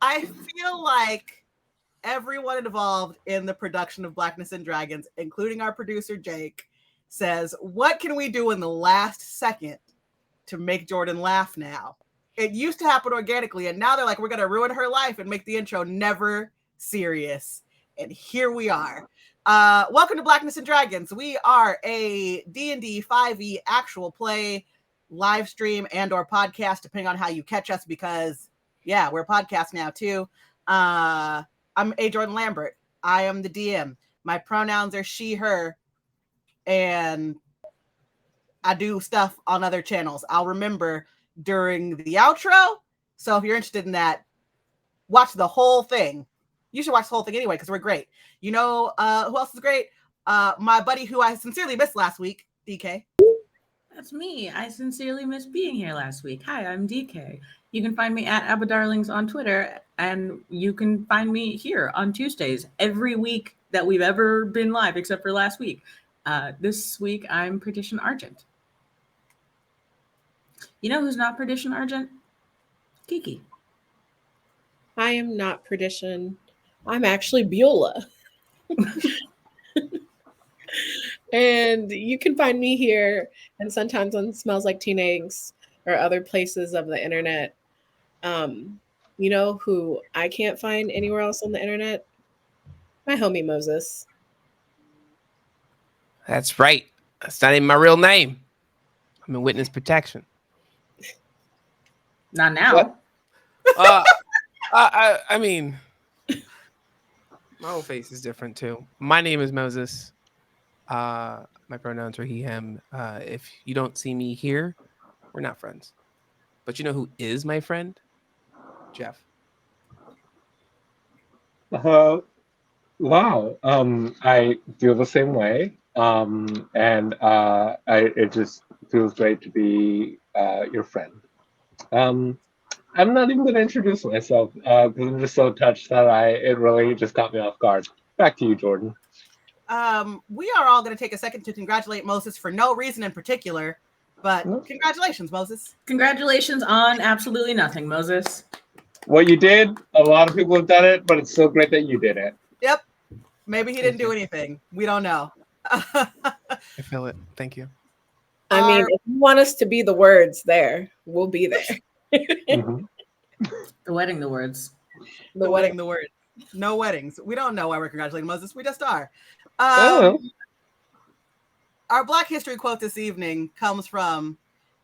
I feel like everyone involved in the production of Blackness and Dragons, including our producer Jake, says, what can we do in the last second to make Jordan laugh now? It used to happen organically, and now they're like, we're going to ruin her life and make the intro never serious. And here we are. Welcome to Blackness and Dragons. We are a D&D 5e actual play live stream and or podcast, depending on how you catch us, because, yeah, we're a podcast now, too. I'm A. Jordan Lambert. I am the DM. My pronouns are she, her, and I do stuff on other channels. I'll remember during the outro. So if you're interested in that, watch the whole thing. You should watch the whole thing anyway, because we're great. You know who else is great? My buddy who I sincerely missed last week, DK. That's me. I sincerely missed being here last week. Hi, I'm DK. You can find me at AbbaDarlings on Twitter, and you can find me here on Tuesdays every week that we've ever been live, except for last week. This week, I'm Perdition Argent. You know who's not Perdition Argent? Kiki. I am not Perdition. I'm actually Beulah. And you can find me here and sometimes on Smells Like Teen Eggs or other places of the internet. You know who I can't find anywhere else on the internet? My homie Moses. That's right. That's not even my real name. I'm in witness protection. Not now. I mean, my whole face is different too. My name is Moses. My pronouns are he, him. If you don't see me here, we're not friends. But you know who is my friend? Jeff. Wow. I feel the same way. It just feels great to be your friend. I'm not even going to introduce myself because I'm just so touched that it really just caught me off guard. Back to you, Jordan. We are all going to take a second to congratulate Moses for no reason in particular, but congratulations, Moses. Congratulations on absolutely nothing, Moses. What you did, a lot of people have done it, but it's so great that you did it. Yep. Maybe he didn't do anything. We don't know. I feel it. Thank you. I mean, if you want us to be the words there, we'll be there. Mm-hmm. The wedding, the words. The wedding, the words. No weddings. We don't know why we're congratulating Moses. We just are. Oh. Our Black History quote this evening comes from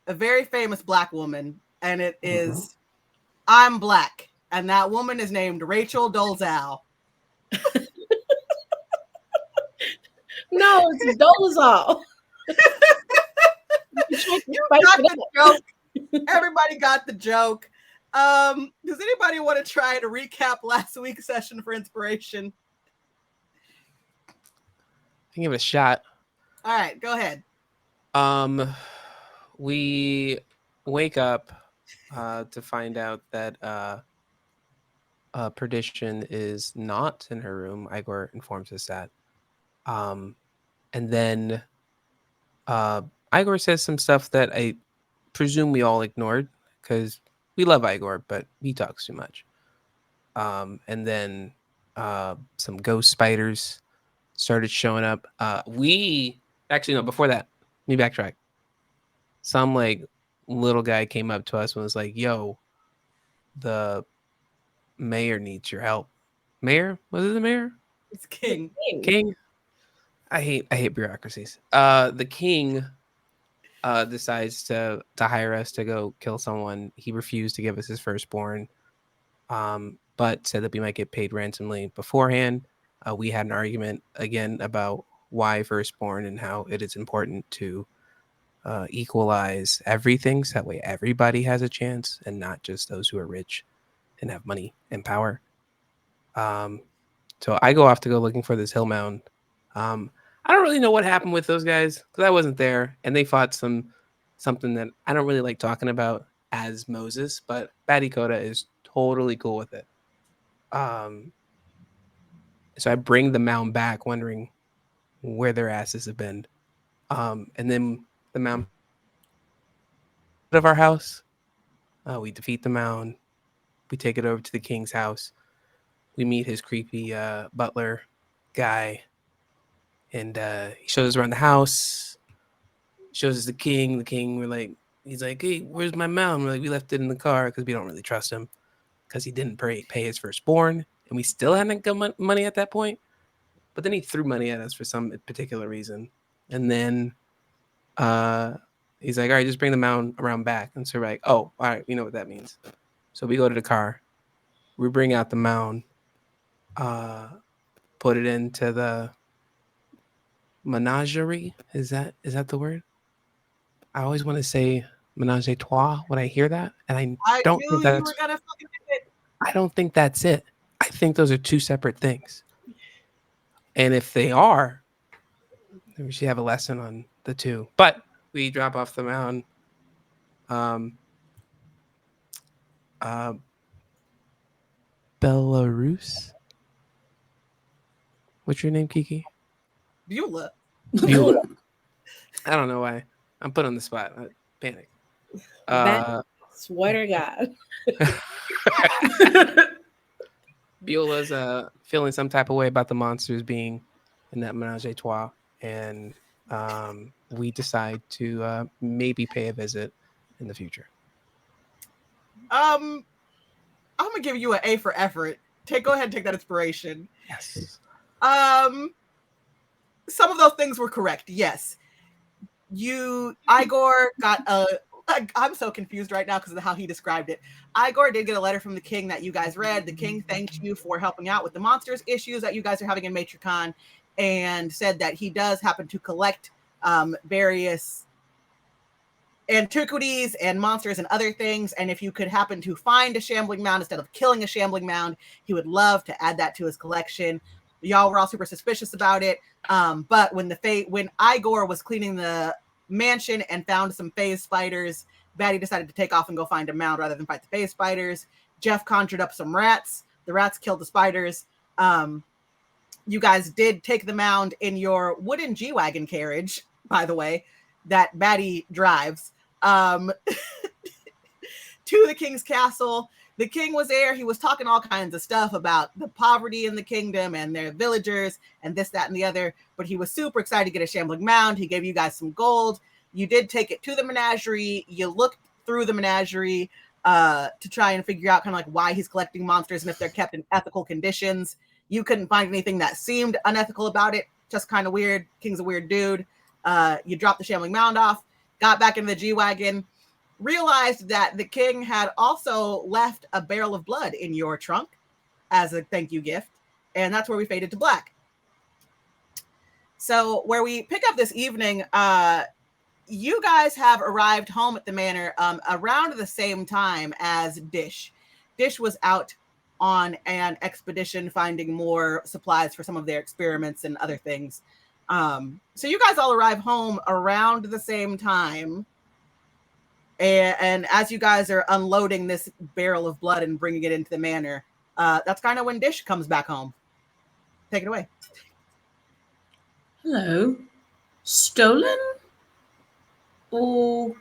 a very famous Black woman, and it is, I'm Black, and that woman is named Rachel Dolezal. No, it's Dolezal. You got the joke. Everybody got the joke. Does anybody want to try to recap last week's session for inspiration? I can give it a shot. All right, go ahead. We wake up to find out that Perdition is not in her room. Igor informs us that. And then Igor says some stuff that I presume we all ignored because we love Igor, but he talks too much. And then some ghost spiders started showing up. Before that, let me backtrack. Some little guy came up to us and was like, yo, the mayor needs your help. Mayor? Was it the mayor? It's King. King? I hate bureaucracies. The king decides to hire us to go kill someone. He refused to give us his firstborn, but said that we might get paid ransomly beforehand. We had an argument again about why firstborn and how it is important to equalize everything, so that way everybody has a chance and not just those who are rich and have money and power. So I go off to go looking for this hill mound. I don't really know what happened with those guys because I wasn't there, and they fought something that I don't really like talking about as Moses, but Batty Coda is totally cool with it. So I bring the mound back, wondering where their asses have been. And then the mound, of our house. We defeat the mound. We take it over to the king's house. We meet his creepy butler guy, and he shows us around the house. Shows us the king. The king, he's like, hey, where's my mound? We're like, we left it in the car because we don't really trust him because he didn't pay his firstborn, and we still hadn't got money at that point. But then he threw money at us for some particular reason, and then he's like, all right, just bring the mound around back. And so we're like, oh, all right, we know what that means. So we go to the car. We bring out the mound, put it into the menagerie. Is that the word? I always want to say menage a trois when I hear that, and I don't knew think you that's. were gonna fucking do it. I don't think that's it. I think those are two separate things. And if they are, then we should have a lesson on the two. But we drop off the mound. Belarus. What's your name, Kiki? Beulah. Beulah. I don't know why. I'm put on the spot. I panic. Swear to God. Beulah's feeling some type of way about the monsters being in that menage a trois, and we decide to maybe pay a visit in the future. I'm gonna give you an A for effort. Go ahead and take that inspiration. Yes. Some of those things were correct. Yes. Igor got I'm so confused right now because of how he described it. Igor did get a letter from the king that you guys read. The king thanked you for helping out with the monsters issues that you guys are having in Matricon, and said that he does happen to collect various antiquities and monsters and other things. And if you could happen to find a shambling mound instead of killing a shambling mound, he would love to add that to his collection. Y'all were all super suspicious about it. But when Igor was cleaning the mansion and found some phase spiders, Batty decided to take off and go find a mound rather than fight the phase spiders. Jeff conjured up some rats. The rats killed the spiders. You guys did take the mound in your wooden G-Wagon carriage, by the way, that Batty drives, to the king's castle. The king was there. He was talking all kinds of stuff about the poverty in the kingdom and their villagers and this, that, and the other. But he was super excited to get a shambling mound. He gave you guys some gold. You did take it to the menagerie. You looked through the menagerie to try and figure out kind of like why he's collecting monsters and if they're kept in ethical conditions. You couldn't find anything that seemed unethical about it. Just kind of weird. King's a weird dude. You dropped the shambling mound off, got back into the G-Wagon, realized that the king had also left a barrel of blood in your trunk as a thank you gift. And that's where we faded to black. So where we pick up this evening, you guys have arrived home at the manor around the same time as Dish. Dish was out on an expedition finding more supplies for some of their experiments and other things. So you guys all arrive home around the same time. And as you guys are unloading this barrel of blood and bringing it into the manor, that's kind of when Dish comes back home. Take it away. Hello. Stolen? Or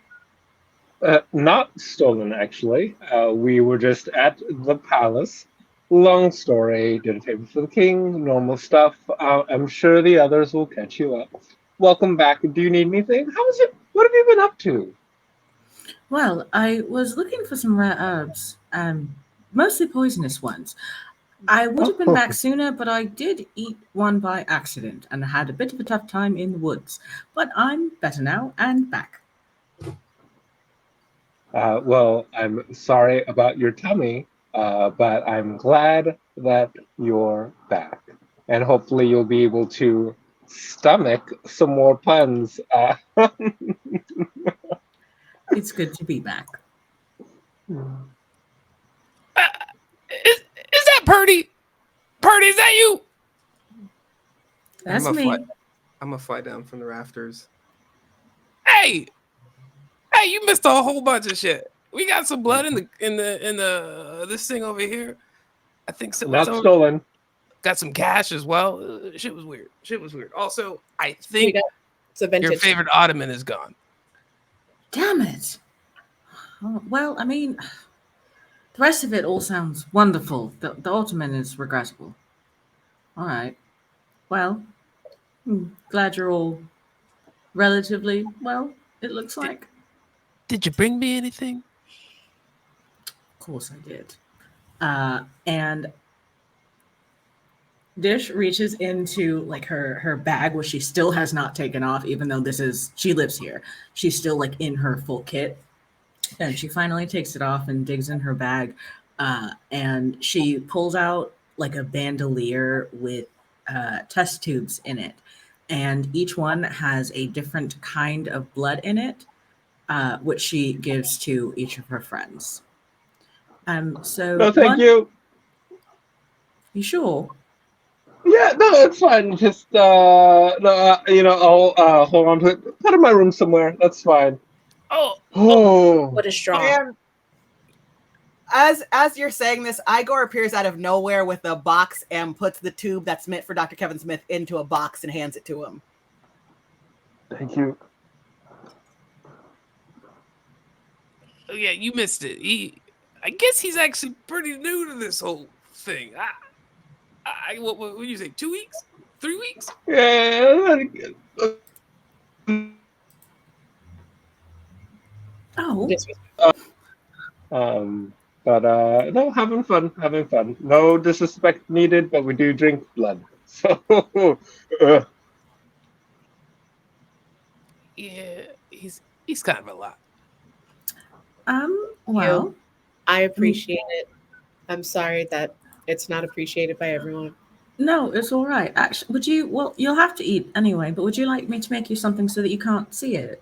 Not stolen, actually. We were just at the palace. Long story. Did a favor for the king. Normal stuff. I'm sure the others will catch you up. Welcome back. Do you need anything? How is it? What have you been up to? well, I was looking for some rare herbs, mostly poisonous ones. I would have been back sooner, but I did eat one by accident and had a bit of a tough time in the woods. But I'm better now and back. Well, I'm sorry about your tummy, but I'm glad that you're back. And hopefully you'll be able to stomach some more puns. It's good to be back. Is that Purdy? Purdy, is that you? That's I'm me. I'm gonna fly down from the rafters. Hey, you missed a whole bunch of shit. We got some blood in the this thing over here. I think so. Not stolen. Got some cash as well. Shit was weird. Also, I think It's a vintage. your favorite ottoman is gone. Damn it. Well, I mean, the rest of it all sounds wonderful. The Ottoman is regrettable. All right. Well, glad you're all relatively well, it looks like. Did you bring me anything? Of course I did. And Dish reaches into like her bag, which she still has not taken off, even though she lives here. She's still like in her full kit. And she finally takes it off and digs in her bag. And she pulls out like a bandolier with test tubes in it. And each one has a different kind of blood in it, which she gives to each of her friends. So No, thank you. You sure? Yeah, no, it's fine. Just no, I'll hold on to it. Put it in my room somewhere. That's fine. Oh, What a straw. And as you're saying this, Igor appears out of nowhere with a box and puts the tube that's meant for Dr. Kevin Smith into a box and hands it to him. thank you. Oh yeah, you missed it. I guess he's actually pretty new to this whole thing. What do you say? 2 weeks? 3 weeks? Yeah. Oh, This was- But no, having fun. No disrespect needed, but we do drink blood. So, Yeah, he's kind of a lot. well, I appreciate it. I'm sorry that it's not appreciated by everyone. no, it's all right. Actually, would you? Well, you'll have to eat anyway. But would you like me to make you something so that you can't see it?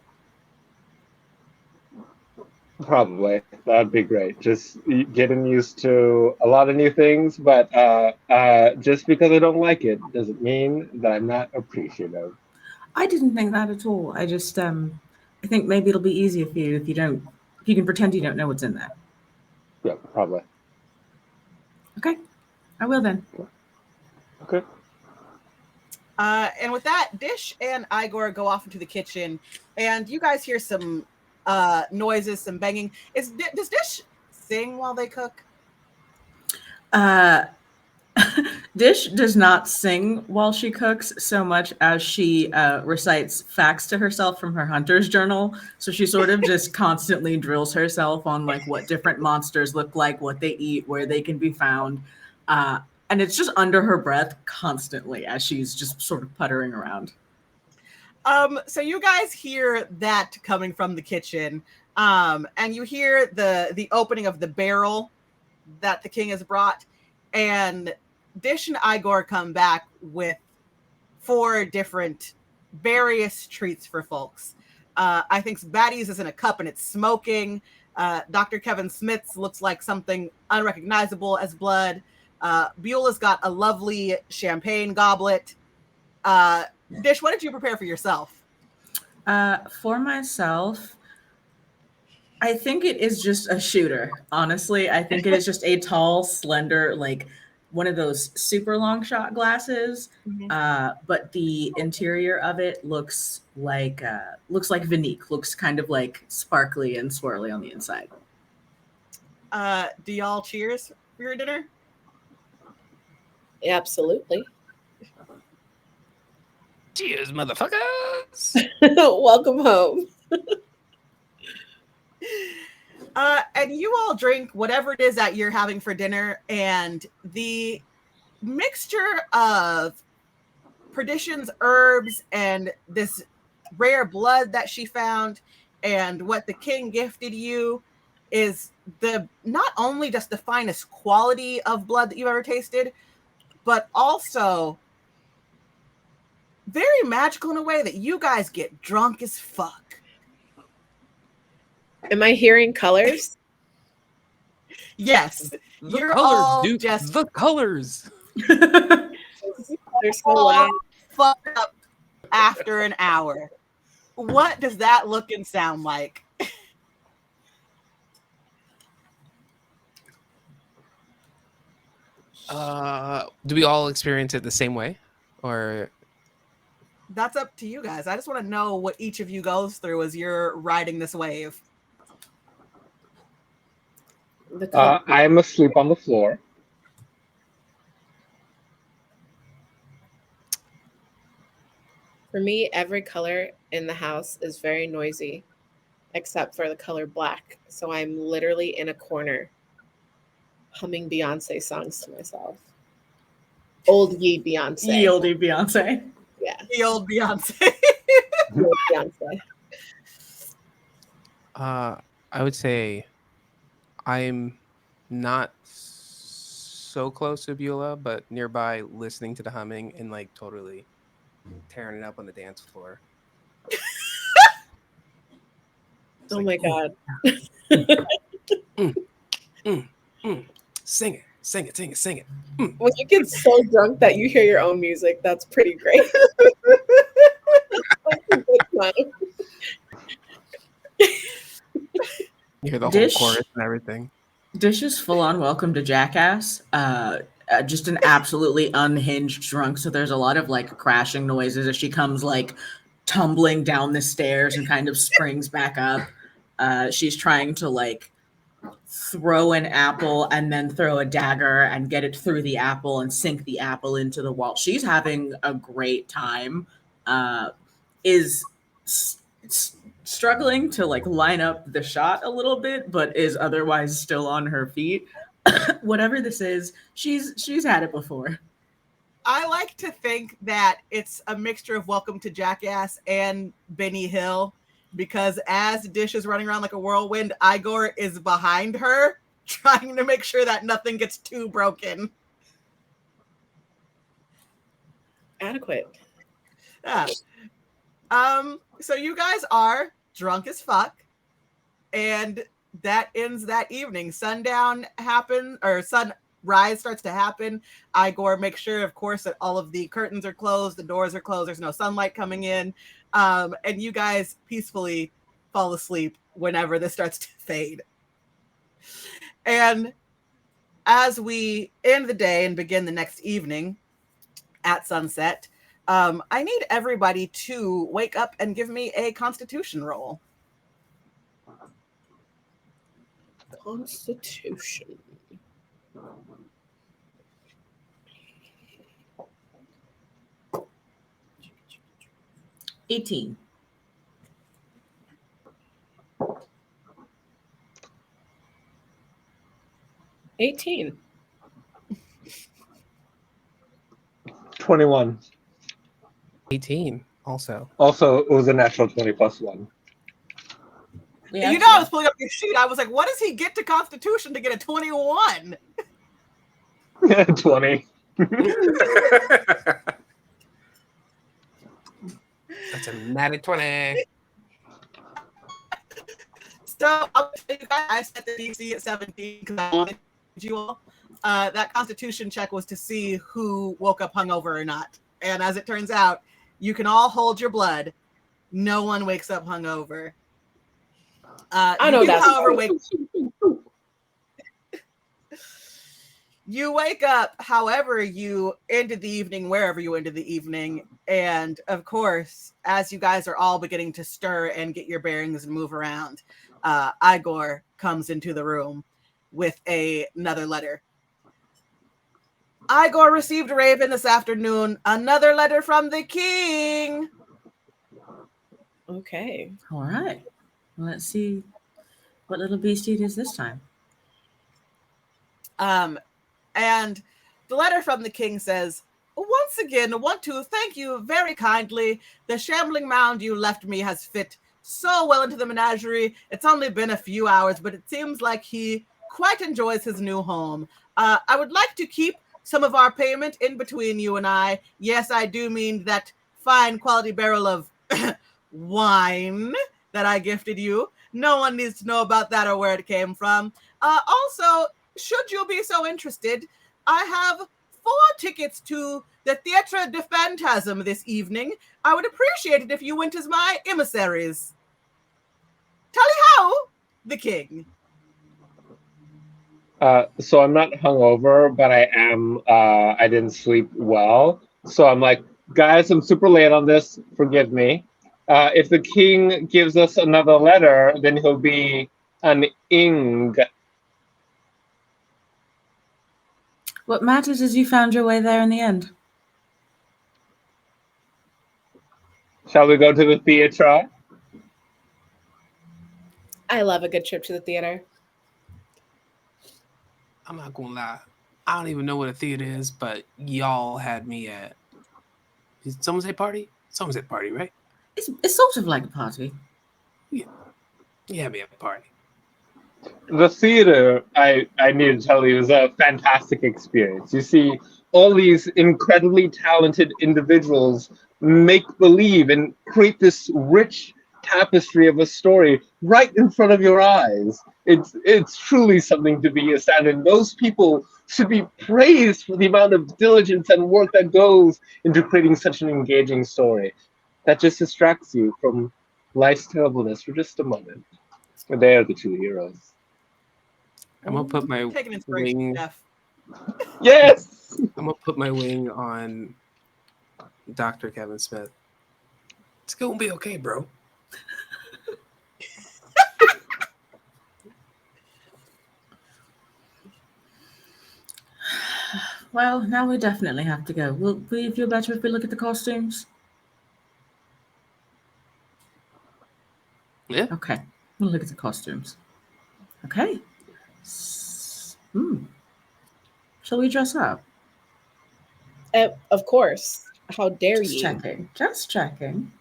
probably that'd be great. Just getting used to a lot of new things, but just because I don't like it doesn't mean that I'm not appreciative. I didn't think that at all. I just I think maybe it'll be easier for you if you don't. If you can pretend you don't know what's in there. Yeah, probably. Okay, I will then. Okay. And with that, Dish and Igor go off into the kitchen, and you guys hear some noises, some banging. Does Dish sing while they cook? Uh, Dish does not sing while she cooks so much as she recites facts to herself from her hunter's journal. So she sort of just constantly drills herself on like what different monsters look like, what they eat, where they can be found. And it's just under her breath constantly as she's just sort of puttering around. So you guys hear that coming from the kitchen, and you hear the opening of the barrel that the king has brought, and Dish and Igor come back with 4 different various treats for folks. I think Batty's is in a cup and it's smoking. Dr. Kevin Smith's looks like something unrecognizable as blood. Beulah's got a lovely champagne goblet. Dish, what did you prepare for yourself? For myself, I think it is just a shooter. Honestly, I think it is just a tall, slender, like one of those super long shot glasses. But the interior of it looks like Vinique. Looks kind of like sparkly and swirly on the inside. Do y'all cheers for your dinner? Absolutely. Cheers, motherfuckers! Welcome home. And you all drink whatever it is that you're having for dinner, and the mixture of Perdition's herbs and this rare blood that she found and what the king gifted you is not only just the finest quality of blood that you've ever tasted, but also very magical in a way that you guys get drunk as fuck. Am I hearing colors? Yes. The You're colors, all dude. just The colors. They're so loud. fucked up after an hour. What does that look and sound like? Do we all experience it the same way, or That's up to you guys. I just want to know what each of you goes through as you're riding this wave. The color. I'm asleep on the floor. For me, every color in the house is very noisy, except for the color black. So I'm literally in a corner humming Beyonce songs to myself. Old ye Beyonce. Yieldy Beyonce. Yeah. The old Beyonce. Old Beyonce. I would say I'm not so close to Beulah, but nearby, listening to the humming and like totally tearing it up on the dance floor. Oh my God. Sing it, sing it, sing it, sing it. When you get so drunk that you hear your own music, that's pretty great. That's a good time. You hear the Dish. whole chorus and everything. Dish is full on welcome to Jackass. Just an absolutely unhinged drunk. So there's a lot of like crashing noises as she comes like tumbling down the stairs and kind of springs back up. She's trying to like throw an apple and then throw a dagger and get it through the apple and sink the apple into the wall. She's having a great time. Is struggling to like line up the shot a little bit, but is otherwise still on her feet. Whatever this is, she's had it before. I like to think that it's a mixture of Welcome to Jackass and Benny Hill, because as Dish is running around like a whirlwind, Igor is behind her, trying to make sure that nothing gets too broken. Adequate. Yeah. So you guys are drunk as fuck, and that ends that evening. Sundown happens, or sunrise starts to happen. Igor makes sure, of course, that all of the curtains are closed, the doors are closed, there's no sunlight coming in, and you guys peacefully fall asleep whenever this starts to fade. And as we end the day and begin the next evening at sunset, I need everybody to wake up and give me a Constitution roll. Constitution. $18. 18. 21. 18 also. Also, it was a natural 20 plus 1. Yeah, You know, I was pulling up your sheet. I was like, what does he get to Constitution to get a 21? 20. That's a natty 20. So I'll tell you guys, I set the DC at 17 because I wanted you all. That Constitution check was to see who woke up hungover or not. And as it turns out, you can all hold your blood. No one wakes up hungover. I know that. However, you wake up however you ended the evening, wherever you ended the evening. And of course, as you guys are all beginning to stir and get your bearings and move around, Igor comes into the room with another letter. Igor received Raven this afternoon. Another letter from the king. Okay. All right. Let's see what little beastie it is this time. And the letter from the king says, once again, I want to thank you very kindly. The shambling mound you left me has fit so well into the menagerie. It's only been a few hours, but it seems like he quite enjoys his new home. I would like to keep some of our payment in between you and I. Yes, I do mean that fine quality barrel of wine that I gifted you. No one needs to know about that or where it came from. Also, should you be so interested, I have 4 tickets to the Theatre de Phantasm this evening. I would appreciate it if you went as my emissaries. Tally ho, the king. So I'm not hungover, but I am. I didn't sleep well, so I'm like, guys, I'm super late on this. Forgive me. If the king gives us another letter, then he'll be an ing. What matters is you found your way there in the end. Shall we go to the theatre? I love a good trip to the theater. I'm not gonna lie. I don't even know what a theater is, but y'all had me at. Did someone say party? Someone said party, right? It's sort of like a party. You had me at a party. The theater, I need to tell you, is a fantastic experience. You see all these incredibly talented individuals make believe and create this rich tapestry of a story right in front of your eyes. It's truly something to be astounded. Those people should be praised for the amount of diligence and work that goes into creating such an engaging story that just distracts you from life's terribleness for just a moment. They are the true heroes. I'm gonna put my Taking inspiration wing. from Jeff. Yes. I'm gonna put my wing on Dr. Kevin Smith. It's gonna be okay, bro. Well, now we definitely have to go. Will you feel better if we look at the costumes? Yeah. Okay, we'll look at the costumes. Okay. Shall we dress up? Of course. How dare Just you? checking. Just checking.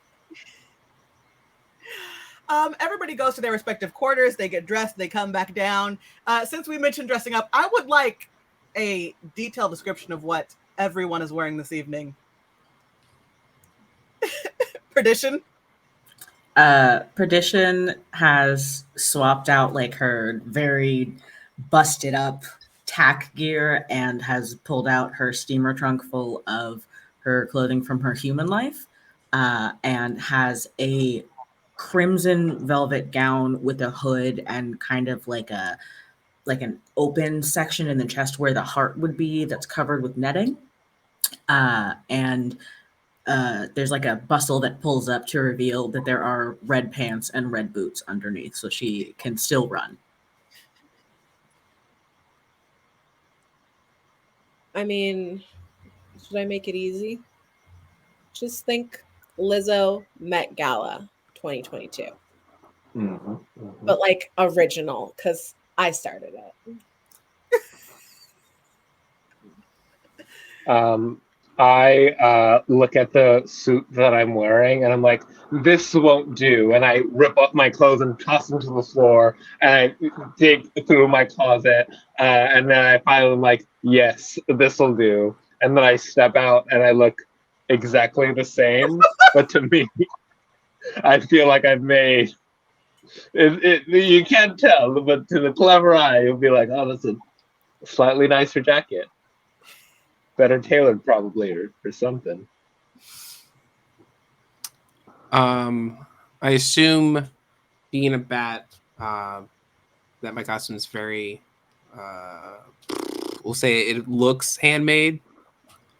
Everybody goes to their respective quarters. They get dressed. They come back down. Since we mentioned dressing up, I would like a detailed description of what everyone is wearing this evening. Perdition. Perdition has swapped out like her very busted up tack gear and has pulled out her steamer trunk full of her clothing from her human life, and has a crimson velvet gown with a hood and kind of like an open section in the chest where the heart would be that's covered with netting. And there's like a bustle that pulls up to reveal that there are red pants and red boots underneath, so she can still run. I mean, should I make it easy? Just think Lizzo Met Gala 2022. But like original, because I started it. I look at the suit that I'm wearing and I'm like, this won't do. And I rip off my clothes and toss them to the floor. And I dig through my closet. And then I finally am like, yes, this will do. And then I step out and I look exactly the same. But to me, I feel like I've made it. You can't tell, but to the clever eye, you'll be like, oh, that's a slightly nicer jacket. Better tailored probably or something. I assume being a bat, that my costume is very, we'll say it looks handmade,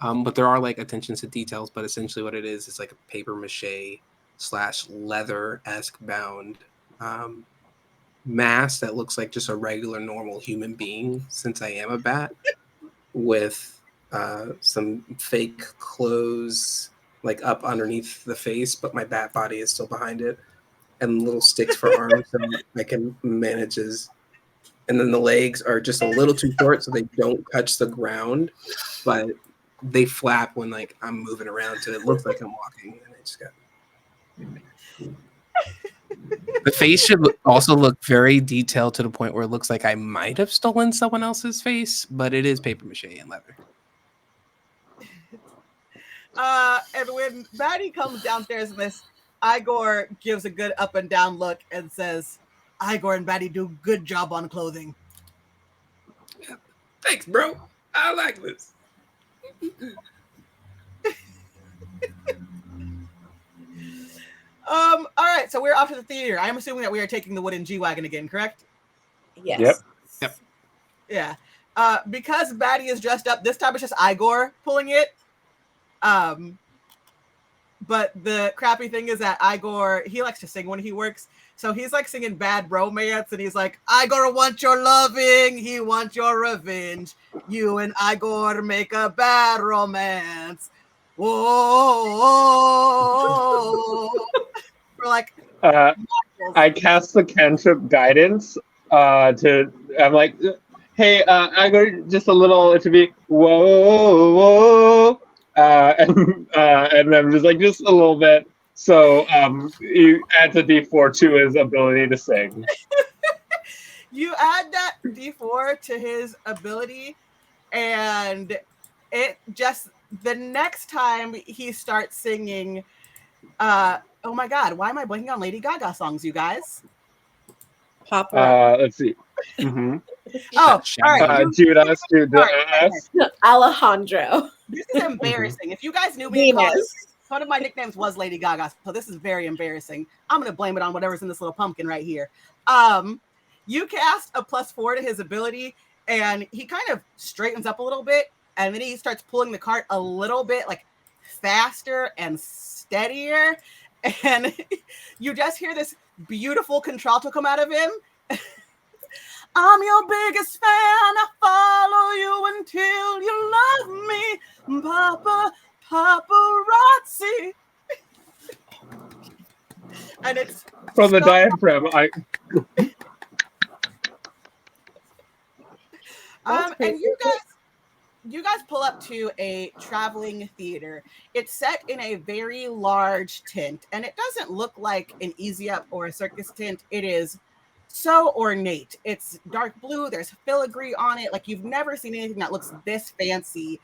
but there are like attentions to details. But essentially, what it is like a paper mache / leather-esque bound mask that looks like just a regular, normal human being. Since I am a bat, with some fake clothes like up underneath the face, but my bat body is still behind it, and little sticks for arms so I can manage as. And then the legs are just a little too short so they don't touch the ground, but they flap when like I'm moving around, so it looks like I'm walking. And I just got. The face should also look very detailed to the point where it looks like I might have stolen someone else's face, but it is paper mache and leather. And when Maddie comes downstairs in this, Igor gives a good up and down look and says, Igor and Maddie do good job on clothing. Thanks, bro. I like this. All right, so we're off to the theater. I'm assuming that we are taking the wooden G-Wagon again, correct? Yes. Yep. Yeah. Because Maddie is dressed up, this time it's just Igor pulling it. But the crappy thing is that Igor, he likes to sing when he works. So he's like singing Bad Romance, and he's like, Igor wants your loving, he wants your revenge. You and Igor make a bad romance. Whoa. We're like, I cast the cantrip guidance I'm like, hey, Igor, just a little to be whoa, whoa. And I'm just like, just a little bit. So you add the D4 to his ability to sing. You add that D4 to his ability, and it just, the next time he starts singing, oh my God, why am I blanking on Lady Gaga songs, you guys? Pop rock. Let's see. Mm-hmm. Oh, all right. Judas. Alejandro. This is embarrassing. If you guys knew me in college, Venus. one of my nicknames was Lady Gaga, so this is very embarrassing. I'm going to blame it on whatever's in this little pumpkin right here. You cast a +4 to his ability, and he kind of straightens up a little bit, and then he starts pulling the cart a little bit like faster and steadier, and you just hear this beautiful contralto come out of him. I'm your biggest fan, I follow you until you love me, paparazzi. And it's from the diaphragm. And you guys pull up to a traveling theater. It's set in a very large tent, and it doesn't look like an Easy Up or a circus tent. It is so ornate. It's dark blue. There's filigree on it. Like, you've never seen anything that looks this fancy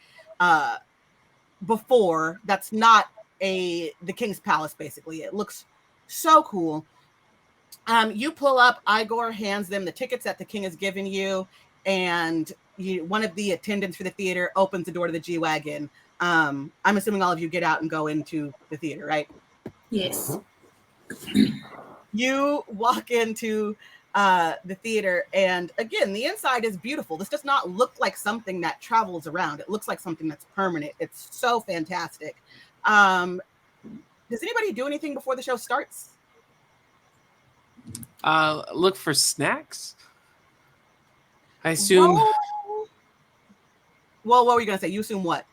before. That's not the King's Palace, basically. It looks so cool. You pull up. Igor hands them the tickets that the king has given you, and one of the attendants for the theater opens the door to the G-Wagon. I'm assuming all of you get out and go into the theater, right? Yes. You walk into the theater, and again, the inside is beautiful. This does not look like something that travels around. It looks like something that's permanent. It's so fantastic. Does anybody do anything before the show starts? Look for snacks. I assume. Well, what were you gonna say? You assume what?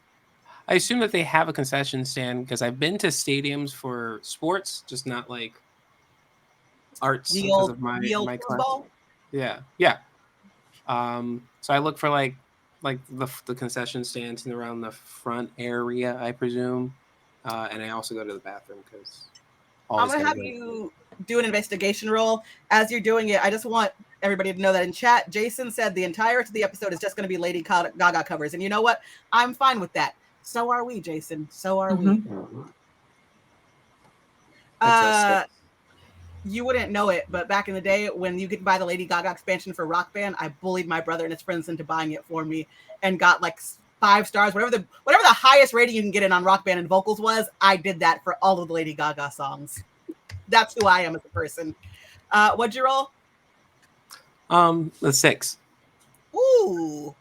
I assume that they have a concession stand, because I've been to stadiums for sports, just not like arts The because old, of my class. Ball? Yeah. So I look for like the concession stands around the front area, I presume, and I also go to the bathroom because I'm gonna have you do an investigation roll. As you're doing it, I just want everybody to know that in chat, Jason said the entirety of the episode is just going to be Lady Gaga covers, and you know what? I'm fine with that. So are we, Jason. So are we. You wouldn't know it, but back in the day when you could buy the Lady Gaga expansion for Rock Band, I bullied my brother and his friends into buying it for me and got like 5 stars, whatever the highest rating you can get in on Rock Band and vocals was. I did that for all of the Lady Gaga songs. That's who I am as a person. What'd you roll? A 6. Ooh.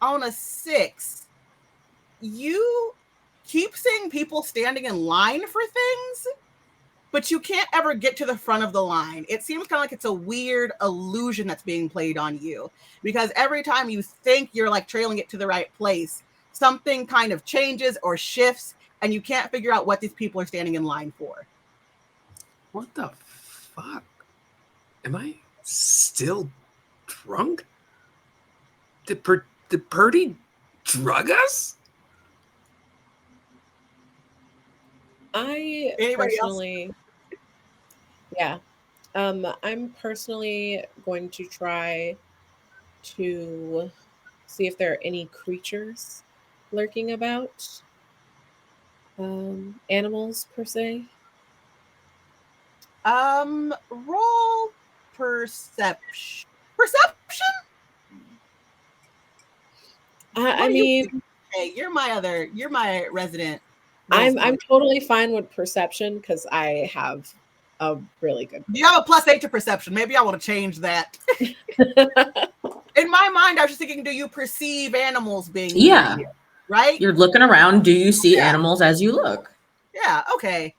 On a 6. You keep seeing people standing in line for things, but you can't ever get to the front of the line. It seems kind of like it's a weird illusion that's being played on you, because every time you think you're like trailing it to the right place, something kind of changes or shifts, and you can't figure out what these people are standing in line for. What the fuck? Am I still drunk? Did Purdy drug us? Anybody personally, else? Yeah. I'm personally going to try to see if there are any creatures lurking about. Animals per se. Roll perception. I mean, hey, you're my resident. I'm totally fine with perception because I have a really good. You have a +8 to perception. Maybe I want to change that. In my mind, I was just thinking, do you perceive animals being Yeah. here, right? You're looking around. Do you see animals as you look? Yeah, okay.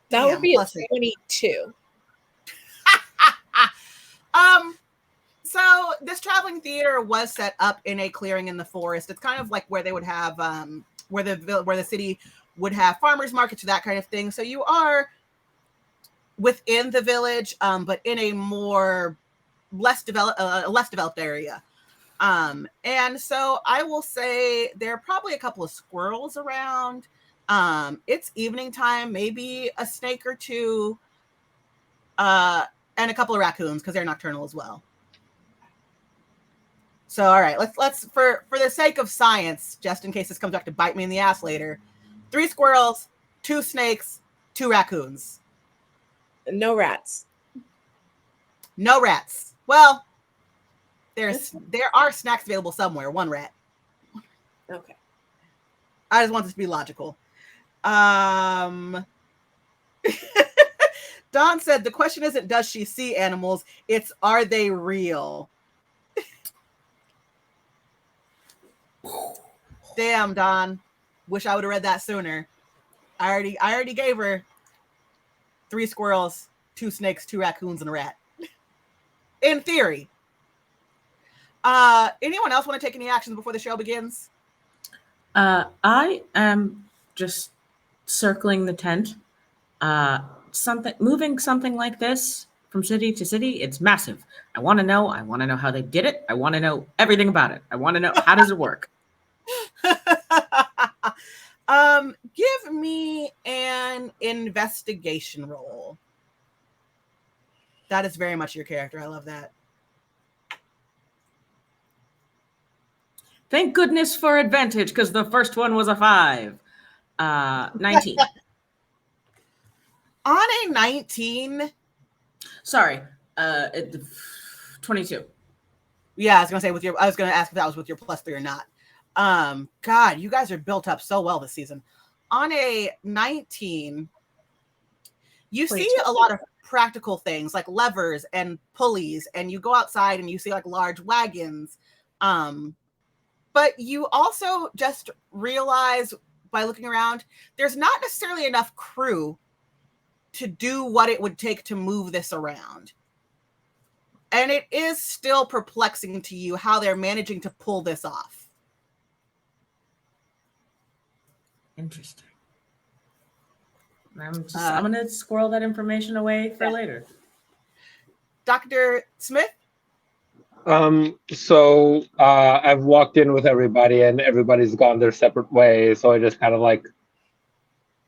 That Damn, would be a plus 8. 22. So this traveling theater was set up in a clearing in the forest. It's kind of like where they would have where the city would have farmers markets, that kind of thing. So you are within the village, but in a less developed area. And so I will say there are probably a couple of squirrels around. It's evening time, maybe a snake or two, and a couple of raccoons because they're nocturnal as well. So, all right, let's for the sake of science, just in case this comes back to bite me in the ass later, 3 squirrels, 2 snakes, 2 raccoons. No rats. No rats. Well, there are snacks available somewhere. 1 rat. Okay. I just want this to be logical. Don said the question isn't does she see animals, it's are they real? Damn, Don. Wish I would have read that sooner. I already gave her 3 squirrels, 2 snakes, 2 raccoons, and a rat. In theory. Anyone else want to take any actions before the show begins? I am just circling the tent. Moving something like this from city to city, it's massive. I want to know how they did it. I want to know everything about it. I want to know how does it work. Give me an investigation roll. That is very much your character. I love that. Thank goodness for advantage, because the first one was a 5. 19. On a 19. Sorry. 22. Yeah, I was gonna ask if that was with your +3 or not. God, you guys are built up so well this season. On a 19, you see a lot of practical things like levers and pulleys, and you go outside and you see like large wagons. But you also just realize by looking around, there's not necessarily enough crew to do what it would take to move this around. And it is still perplexing to you how they're managing to pull this off. Interesting. I'm going to squirrel that information away for later. Dr. Smith? So I've walked in with everybody and everybody's gone their separate ways. So I just kind of like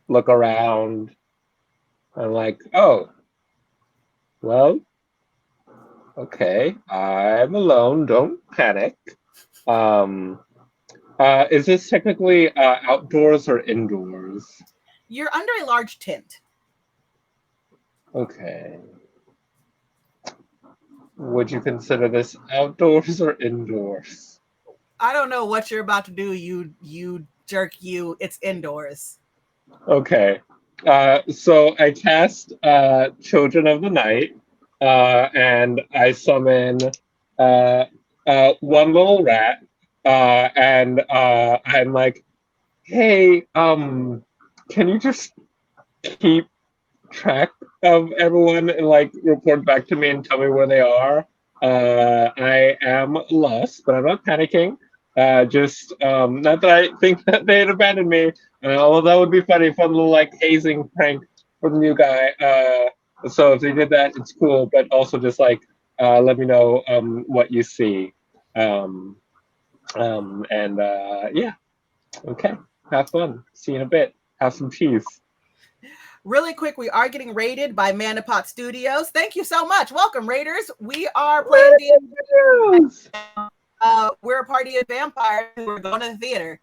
look around. I'm like, oh, well, okay, I'm alone. Don't panic. Is this technically outdoors or indoors? You're under a large tent. Okay. Would you consider this outdoors or indoors? I don't know what you're about to do, you jerk you. It's indoors. Okay. So I cast Children of the Night, and I summon one little rat, and I'm like, hey, can you just keep track of everyone and like report back to me and tell me where they are? I am lost, but I'm not panicking. Just not that I think that they had abandoned me. Although that would be funny, fun little like hazing prank for the new guy. So if they did that, it's cool. But also just like let me know what you see. And yeah, okay. Have fun. See you in a bit. Have some cheese. Really quick, we are getting raided by Manapot Studios. Thank you so much. Welcome, Raiders. We are playing D&D. We're a party of vampires who are going to the theater.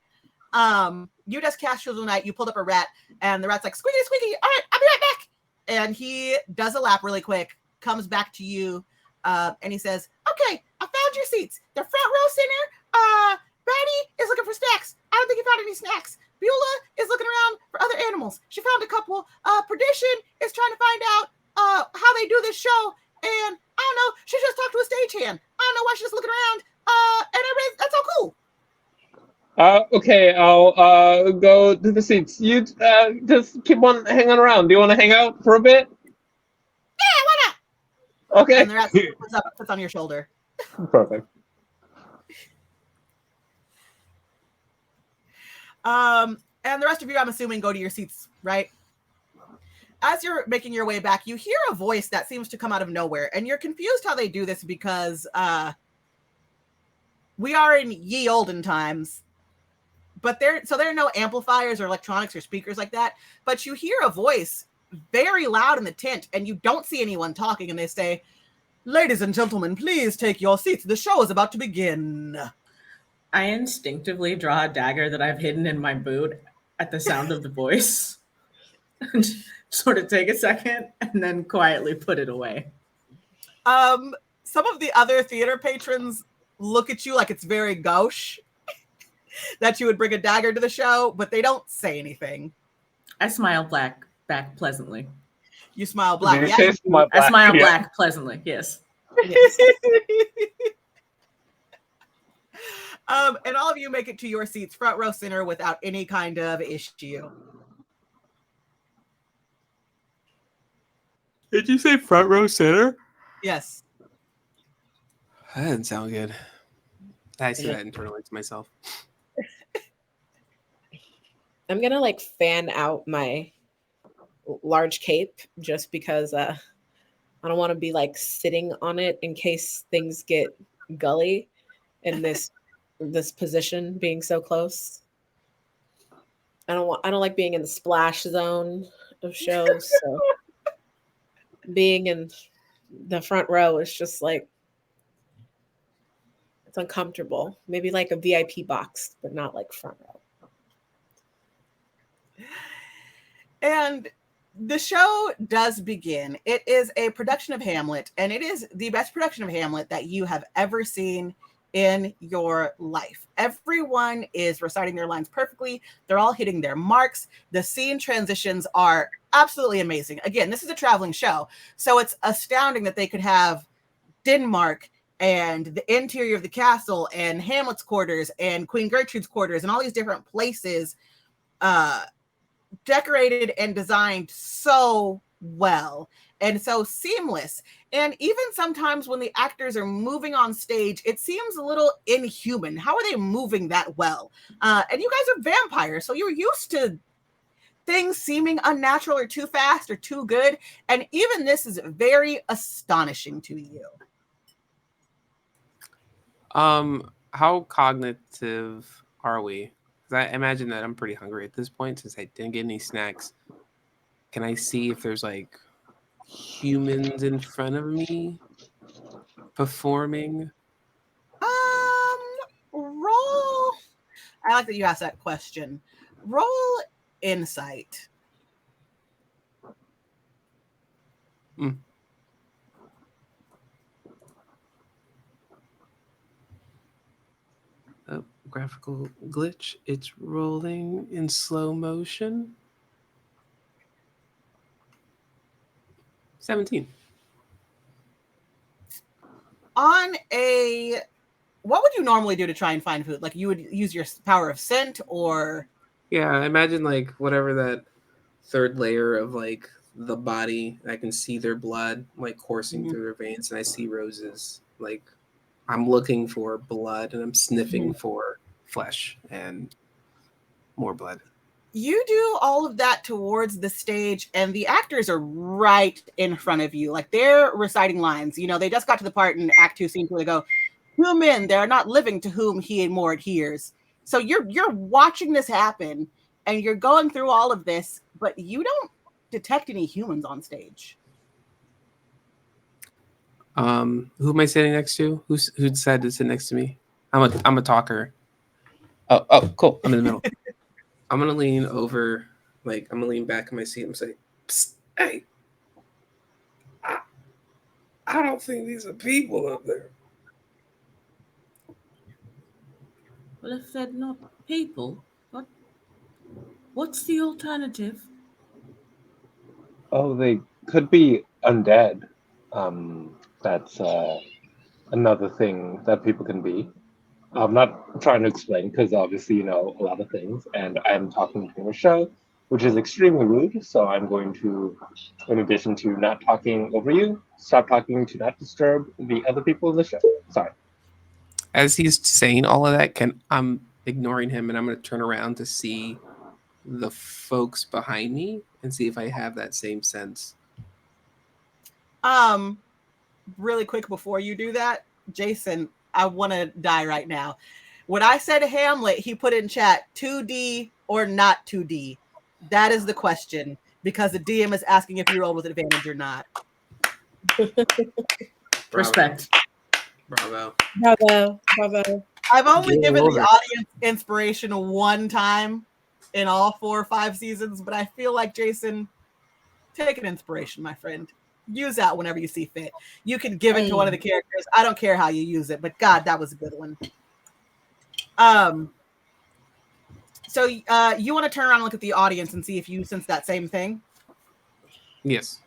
You just cast Children of the Night. You pulled up a rat, and the rat's like, squeaky, squeaky. All right, I'll be right back. And he does a lap really quick, comes back to you, and he says, okay, I found your seats. The front row center, Betty is looking for snacks. I don't think you found any snacks. Beulah is looking around for other animals. She found a couple. Perdition is trying to find out how they do this show. And I don't know. She just talked to a stagehand. I don't know why she's just looking around. And everything, that's all cool. Okay, I'll go to the seats. You just keep on hanging around. Do you want to hang out for a bit? Yeah, why not? Okay. And the rest puts up, puts on your shoulder. Perfect. And the rest of you, I'm assuming, go to your seats, right? As you're making your way back, you hear a voice that seems to come out of nowhere, and you're confused how they do this because we are in ye olden times, but there are no amplifiers or electronics or speakers like that. But you hear a voice very loud in the tent, and you don't see anyone talking, and they say, "Ladies and gentlemen, please take your seats. The show is about to begin." I instinctively draw a dagger that I've hidden in my boot at the sound of the voice. And sort of take a second and then quietly put it away. Some of the other theater patrons look at you like it's very gauche that you would bring a dagger to the show, but they don't say anything. I smile back pleasantly. You smile black. Did you Yeah, say you do. smile I smile Yeah. black pleasantly, yes. Yes. And all of you make it to your seats, front row center, without any kind of issue. Did you say front row center? Yes. That didn't sound good. I say that internally to myself. I'm gonna like fan out my large cape just because I don't want to be like sitting on it in case things get gully in this position being so close. I don't like being in the splash zone of shows. So being in the front row is just like it's uncomfortable. Maybe like a VIP box, but not like front row. And the show does begin. It is a production of Hamlet, and it is the best production of Hamlet that you have ever seen in your life. Everyone is reciting their lines perfectly. They're all hitting their marks. The scene transitions are absolutely amazing. Again, this is a traveling show, so it's astounding that they could have Denmark and the interior of the castle and Hamlet's quarters and Queen Gertrude's quarters and all these different places decorated and designed so well and so seamless. And even sometimes when the actors are moving on stage, it seems a little inhuman. How are they moving that well? And you guys are vampires, so you're used to things seeming unnatural or too fast or too good. And even this is very astonishing to you. How cognitive are we? Because I imagine that I'm pretty hungry at this point since I didn't get any snacks. Can I see if there's like humans in front of me performing? Roll. I like that you asked that question. Roll insight. Oh, graphical glitch. It's rolling in slow motion. 17. On a, what would you normally do to try and find food? Like you would use your power of scent, or Yeah, I imagine like whatever that third layer of like the body, I can see their blood like coursing through their veins, and I see roses. Like I'm looking for blood and I'm sniffing for flesh and more blood. you do all of that towards the stage, and the actors are right in front of you. Like they're reciting lines. You know, they just got to the part in Act 2, Scene 2 where they go, "Two men, they are not living to whom he and more adheres." So you're watching this happen, and you're going through all of this, but you don't detect any humans on stage. Who am I sitting next to? Who decided to sit next to me? I'm a talker. Oh, cool. I'm in the middle. I'm gonna lean over, like I'm gonna lean back in my seat and say, "Psst, hey, I don't think these are people up there." Well, if they're not people, what's the alternative? Oh, they could be undead. That's another thing that people can be. I'm not trying to explain because obviously you know a lot of things, and I'm talking during a show, which is extremely rude. So I'm going to, in addition to not talking over you, stop talking to not disturb the other people in the show. Sorry. As he's saying all of that, I'm ignoring him and I'm going to turn around to see the folks behind me and see if I have that same sense. Really quick before you do that, Jason, I want to die right now. When I said Hamlet, he put in chat 2D or not 2D. That is the question because the DM is asking if you rolled with advantage or not. Respect. Bravo. Bravo. I've only Game given over. the audience inspiration one time in all 4 or 5 seasons, but I feel like Jason, take an inspiration, my friend. Use that whenever you see fit. You can give it to one of the characters. I don't care how you use it, but God, that was a good one. So you want to turn around and look at the audience and see if you sense that same thing? Yes.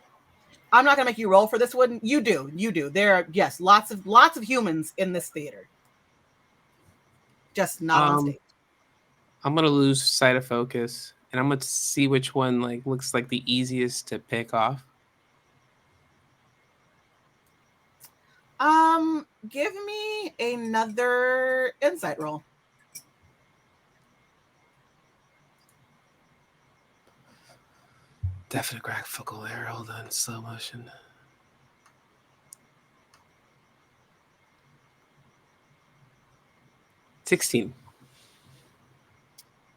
I'm not gonna make you roll for this one. You do. There are, yes, lots of humans in this theater. Just not on stage. I'm gonna lose sight of focus, and I'm gonna see which one like looks like the easiest to pick off. Give me another insight roll. Definite graphical there. Hold on, slow motion. $16.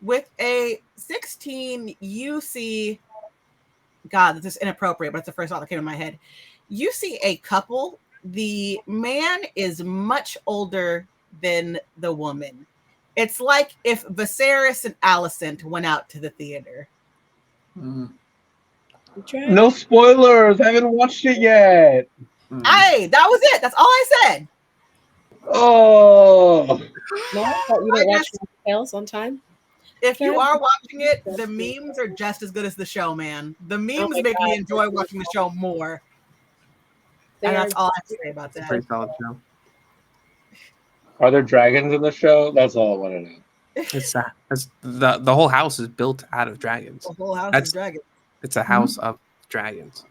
With a 16, you see, God, this is inappropriate, but it's the first thought that came in my head. You see a couple. The man is much older than the woman. It's like if Viserys and Alicent went out to the theater. No spoilers. I haven't watched it yet. Hey, that was it. That's all I said. Oh. No, I thought you didn't watch Tales on time. If you are watching it, the memes are just as good as the show, man. The memes make me enjoy watching the show more. And that's all I have to say about that. Pretty solid show. Are there dragons in the show? That's all I want to know. It's the whole house is built out of dragons. The whole house is dragons. It's a house of dragons.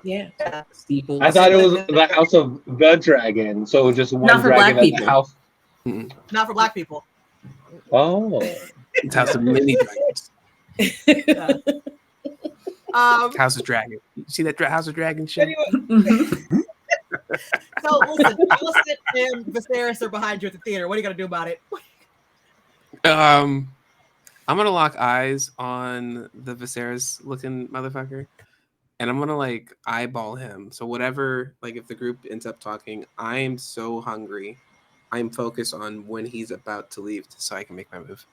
Yeah. Steeples. I thought it was the house of the dragon, so just one Not for dragon black at the people. house. Not for black people. Oh. It's house of many dragons. Yeah. House of Dragon. You see that House of Dragon shit? So listen, Alicent and Viserys are behind you at the theater. What are you gonna do about it? I'm gonna lock eyes on the Viserys looking motherfucker, and I'm gonna like eyeball him. So whatever, like if the group ends up talking, I'm so hungry. I'm focused on when he's about to leave, so I can make my move.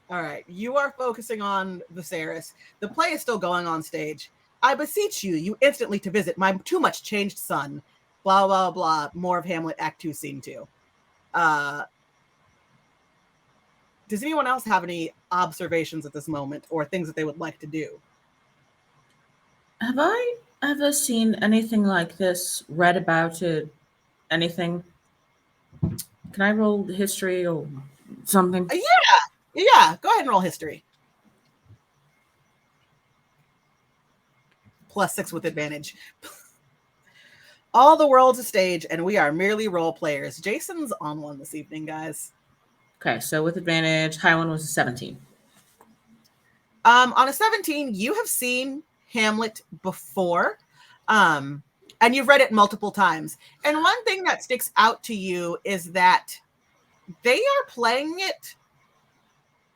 All right, you are focusing on Viserys. The play is still going on stage. I beseech you instantly to visit my too much changed son. Blah, blah, blah. More of Hamlet Act 2, Scene 2. Does anyone else have any observations at this moment or things that they would like to do? Have I ever seen anything like this, read about it, anything? Can I roll history or something? Yeah, go ahead and roll history. +6 with advantage. All the world's a stage, and we are merely role players. Jason's on one this evening, guys. Okay, so with advantage, high one was a 17. On a 17, you have seen Hamlet before, and you've read it multiple times. And one thing that sticks out to you is that they are playing it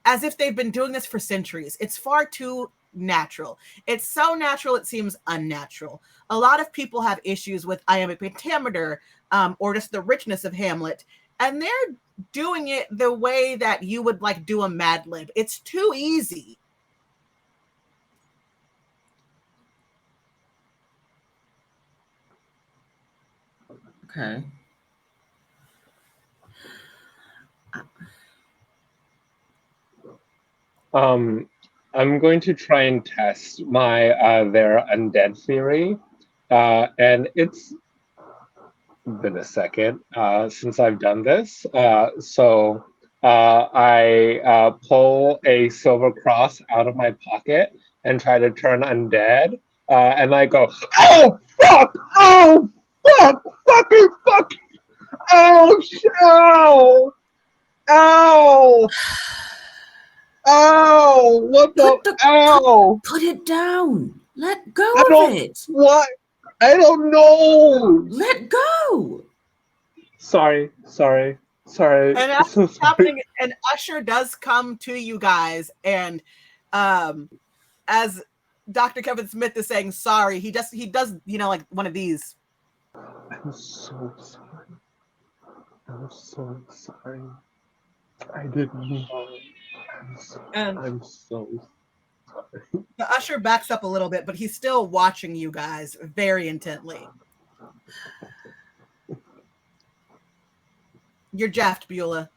as if they've been doing this for centuries. It's far too natural. It's so natural it seems unnatural. A lot of people have issues with iambic pentameter or just the richness of Hamlet, and they're doing it the way that you would like do a Mad Lib. It's too easy. Okay. I'm going to try and test my their undead theory, and it's been a second since I've done this. So I pull a silver cross out of my pocket and try to turn undead. And I go, oh, fuck! Oh, fuck! Fucking fuck! Oh, ow! Ow! Ow! What ow! Put it down. Let go I of don't. it. What? I don't know. Let go. Sorry. And that's So what's sorry. happening. And Usher does come to you guys, and as Dr. Kevin Smith is saying sorry, he does, like one of these. I'm so sorry. I'm so sorry. I didn't know. I'm so sorry. The Usher backs up a little bit, but he's still watching you guys very intently. You're jaffed, Beulah.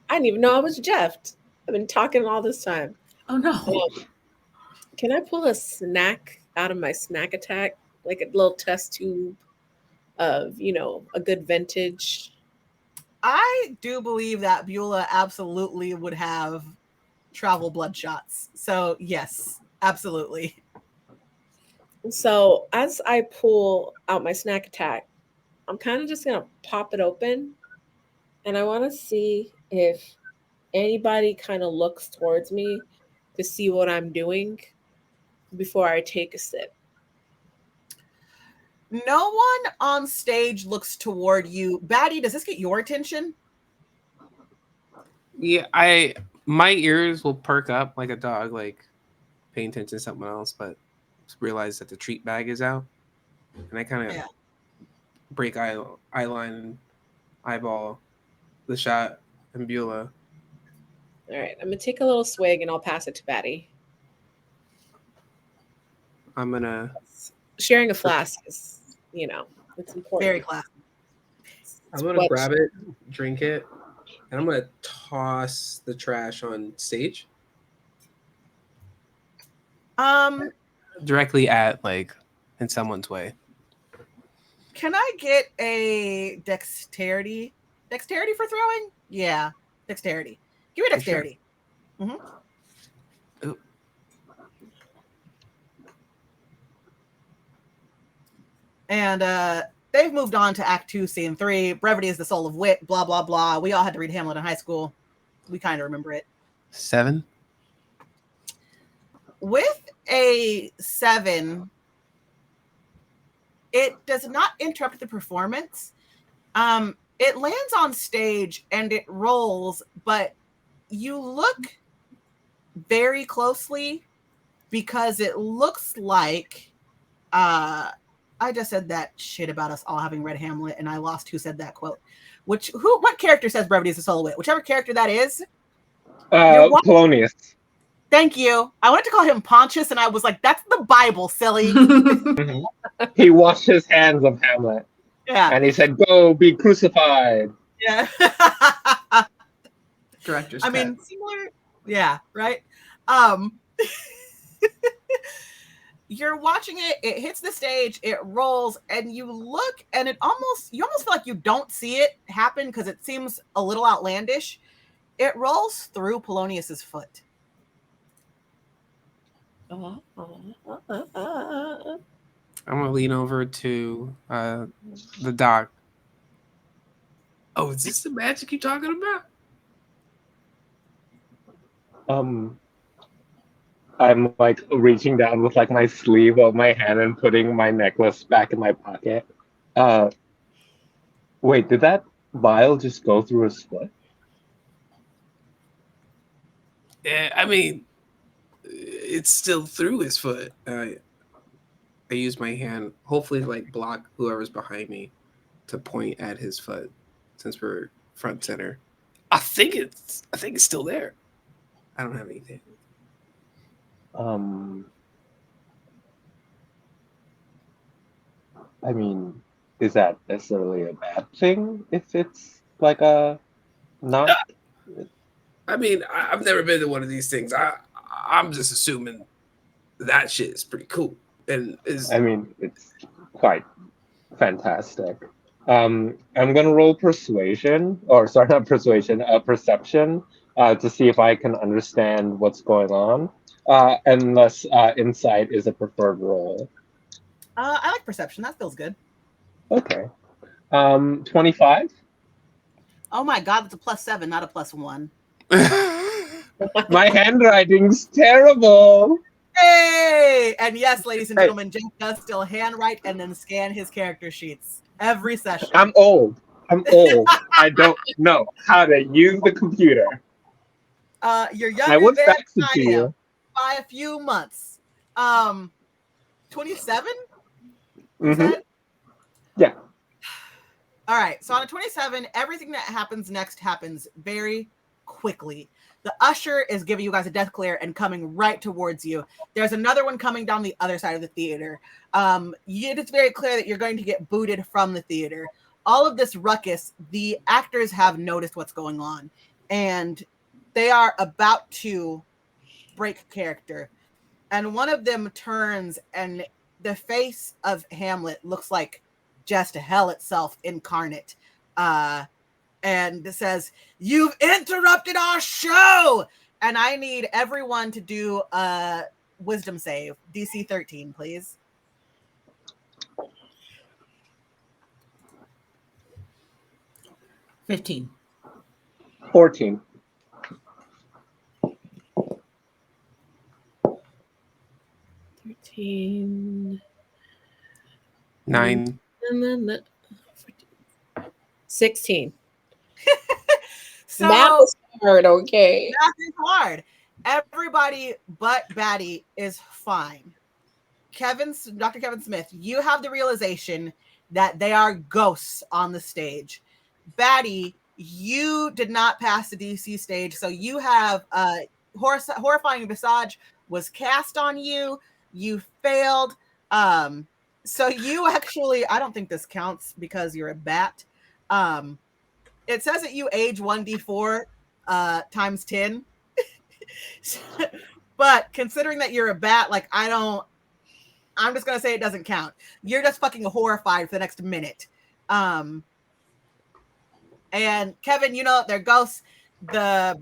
I didn't even know I was Jeffed. I've been talking all this time. Oh no. Can I pull a snack out of my snack attack? Like a little test tube of, a good vintage. I do believe that Beulah absolutely would have travel blood shots. So yes, absolutely. So as I pull out my snack attack, I'm kind of just gonna pop it open, and I want to see if anybody kind of looks towards me to see what I'm doing before I take a sip. No one on stage looks toward you. Batty, does this get your attention? Yeah, my ears will perk up like a dog, like paying attention to something else, but realize that the treat bag is out, and I kind of break eye line and eyeball the shot and Beulah. All right, I'm gonna take a little swig and I'll pass it to Batty. I'm gonna Sharing a flask is, it's important. Very classy. I'm gonna grab it, drink it, and I'm gonna toss the trash on stage. Directly at in someone's way. Can I get a dexterity? Dexterity for throwing? Yeah, dexterity. Give me dexterity. Sure. Mm-hmm. Ooh. And they've moved on to Act 2, Scene 3. Brevity is the soul of wit, blah, blah, blah. We all had to read Hamlet in high school. We kind of remember it. 7. With a 7, it does not interrupt the performance. It lands on stage and it rolls, but you look very closely because it looks like I just said that shit about us all having read Hamlet, and I lost who said that quote. What character says brevity is the soul of wit? Whichever character that is. Polonius. Thank you. I wanted to call him Pontius, and I was like, that's the Bible, silly. He washed his hands of Hamlet. Yeah. And he said, go be crucified. Yeah. Director's I cut. mean, similar. Yeah, right? You're watching it, it hits the stage, it rolls, and you look, and you almost feel like you don't see it happen because it seems a little outlandish. It rolls through Polonius's foot. I'm gonna lean over to the doc. Oh, is this the magic you're talking about? I'm reaching down with my sleeve of my hand and putting my necklace back in my pocket. Wait, did that vial just go through his foot? Yeah, I mean, it's still through his foot. I use my hand, hopefully, block whoever's behind me, to point at his foot, since we're front center. I think it's still there. I don't have anything. I mean, is that necessarily a bad thing if it's a not? I mean, I've never been to one of these things. I'm just assuming that shit is pretty cool and is. I mean, quite fantastic. I'm gonna roll persuasion, or sorry, not persuasion, perception, to see if I can understand what's going on. Unless insight is a preferred roll. I like perception. That feels good. Okay. 25. Oh my god, that's a +7, not a +1. My handwriting's terrible. Hey! And yes, ladies and Hey. gentlemen, Jake does still handwrite and then scan his character sheets every session. I'm old. I don't know how to use the computer. You're I younger would than fax it I to am you. by a few months. 27? Mhm. Yeah. All right. So on a 27, everything that happens next happens very quickly. The usher is giving you guys a death clear and coming right towards you. There's another one coming down the other side of the theater. It's very clear that you're going to get booted from the theater. All of this ruckus, the actors have noticed what's going on, and they are about to break character. And one of them turns, and the face of Hamlet looks like just hell itself incarnate. And says, "You've interrupted our show!" And I need everyone to do a wisdom save. DC 13, please. $15. 14. 13. 9. 16. So Math is hard, okay. math is hard. Everybody but Batty is fine. Dr. Kevin Smith, you have the realization that they are ghosts on the stage. Batty, you did not pass the DC stage, so you have horrifying visage was cast on you. You failed. So you actually, I don't think this counts because you're a bat. It says that you age 1d4 times 10. But considering that you're a bat, like I'm just gonna say it doesn't count. You're just fucking horrified for the next minute. And Kevin, they're ghosts. The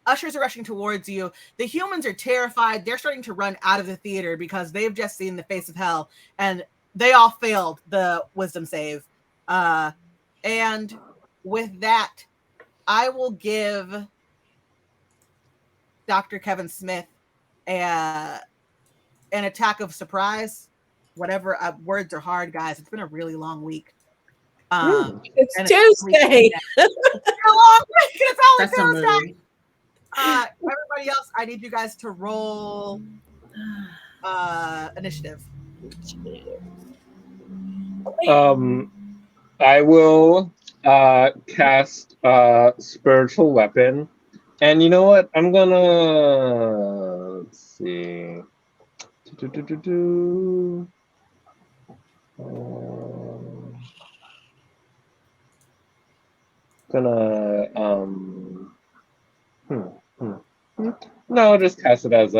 ushers are rushing towards you. The humans are terrified. They're starting to run out of the theater because they've just seen the face of hell, and they all failed the wisdom save. And with that, I will give Dr. Kevin Smith an attack of surprise. Whatever, words are hard, guys. It's been a really long week. It's and Tuesday. It's a long week. It's only That's a Tuesday. movie. Everybody else, I need you guys to roll initiative. I will cast spiritual weapon, and you know what? I'm gonna let's see. Gonna no, just cast it as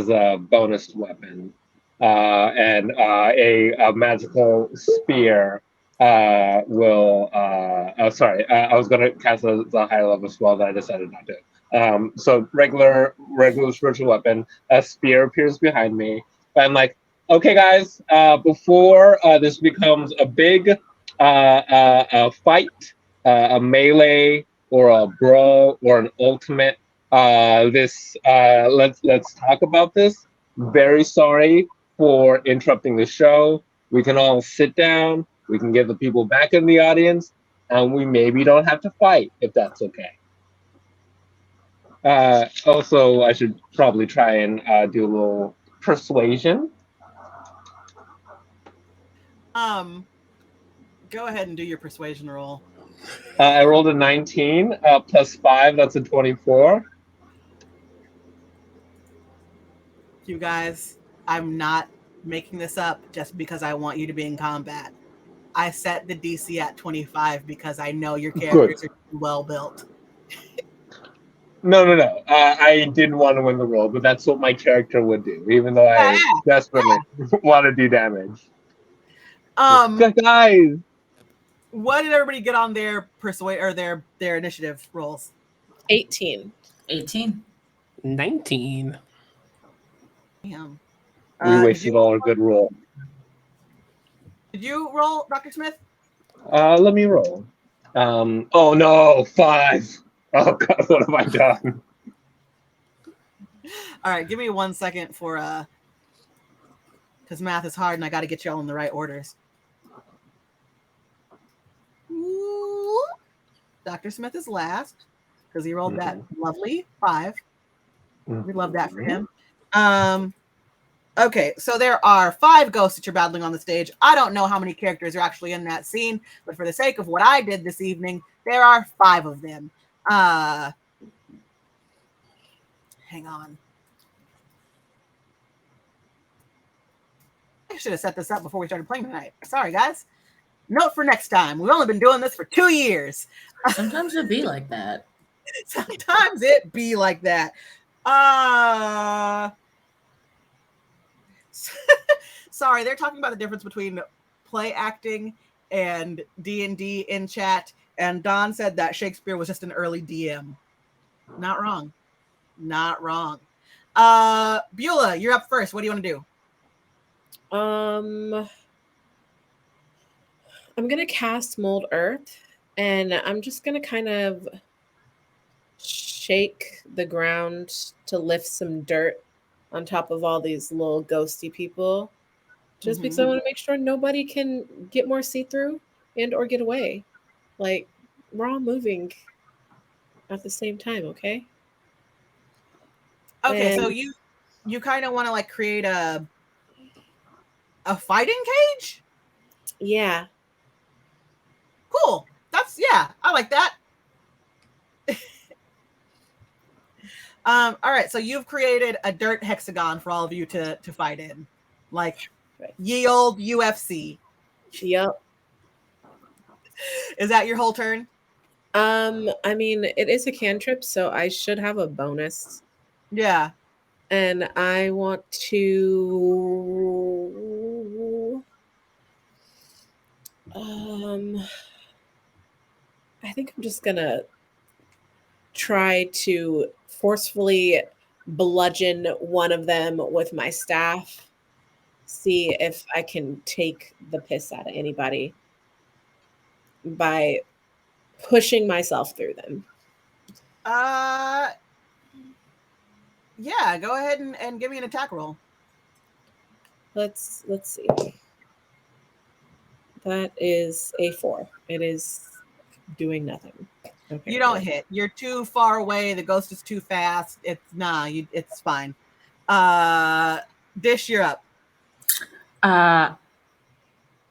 a bonus weapon, and a magical spear will. Sorry, I was gonna cast a higher level spell that I decided not to. So regular spiritual weapon, a spear appears behind me. I'm like, okay, guys, before this becomes a big fight, a melee, or a brawl, or an ultimate. Let's talk about this. Very sorry for interrupting the show. We can all sit down. We can get the people back in the audience, and we maybe don't have to fight if that's okay. Also, I should probably try and do a little persuasion. Go ahead and do your persuasion roll. I rolled a 19 plus 5. That's a 24. You guys, I'm not making this up just because I want you to be in combat. I set the DC at 25 because I know your characters are well built. No. I didn't want to win the roll, but that's what my character would do, even though I desperately want to do damage. Guys, What did everybody get on their persuade or their initiative rolls? 18. 18. 19. Damn. we wasted all our good roll. Did you roll, Dr. Smith? Let me roll. Oh no, 5. Oh god, what have I done? All right, give me 1 second for because math is hard and I got to get y'all in the right orders. Ooh. Dr. Smith is last because he rolled that lovely 5. We love that for him. Okay, so there are 5 ghosts that you're battling on the stage. I don't know how many characters are actually in that scene, but for the sake of what I did this evening, there are 5 of them. Hang on. I should have set this up before we started playing tonight. Sorry, guys. Note for next time. We've only been doing this for 2 years. Sometimes it be like that. Sometimes it be like that. Sorry, they're talking about the difference between play acting and D&D in chat, and Don said that Shakespeare was just an early DM. Not wrong. Not wrong. Beulah, you're up first. What do you want to do? I'm gonna cast Mold Earth, and I'm just gonna kind of shake the ground to lift some dirt on top of all these little ghosty people, just because I want to make sure nobody can get more see-through and or get away. Like, we're all moving at the same time, okay? Okay, And so you kind of want to like create a fighting cage? yeah. Cool. I like that. All right, so you've created a dirt hexagon for all of you to fight in. Like ye old UFC. Yep. Is that your whole turn? I mean, it is a cantrip, so I should have a bonus. Yeah. And I want to I think I'm just gonna try to forcefully bludgeon one of them with my staff. See if I can take the piss out of anybody by pushing myself through them. Yeah, go ahead and give me an attack roll. Let's see. That is a 4. It is doing nothing. Okay. You don't hit. You're too far away. The ghost is too fast. It's fine. Dish, you're up.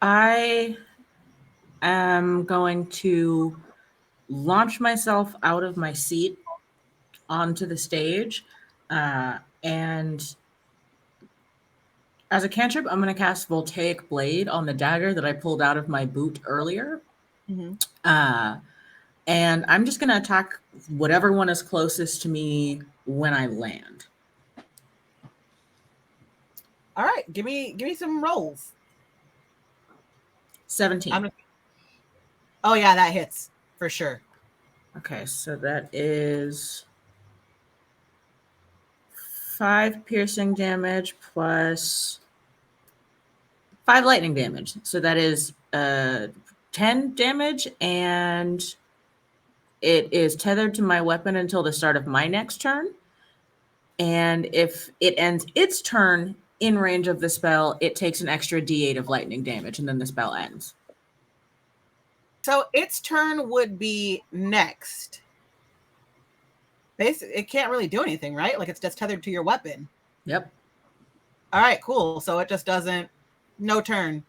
I am going to launch myself out of my seat onto the stage, and as a cantrip, I'm going to cast Voltaic Blade on the dagger that I pulled out of my boot earlier. And I'm just going to attack whatever one is closest to me when I land. All right, give me some rolls. 17. Oh yeah, that hits for sure. Okay, so that is 5 piercing damage plus 5 lightning damage. So that is 10 damage, and it is tethered to my weapon until the start of my next turn. And if it ends its turn in range of the spell, it takes an extra D8 of lightning damage, and then the spell ends. So its turn would be next. Basically, it can't really do anything, right? Like it's just tethered to your weapon. Yep. All right, cool. So it just doesn't. No turn.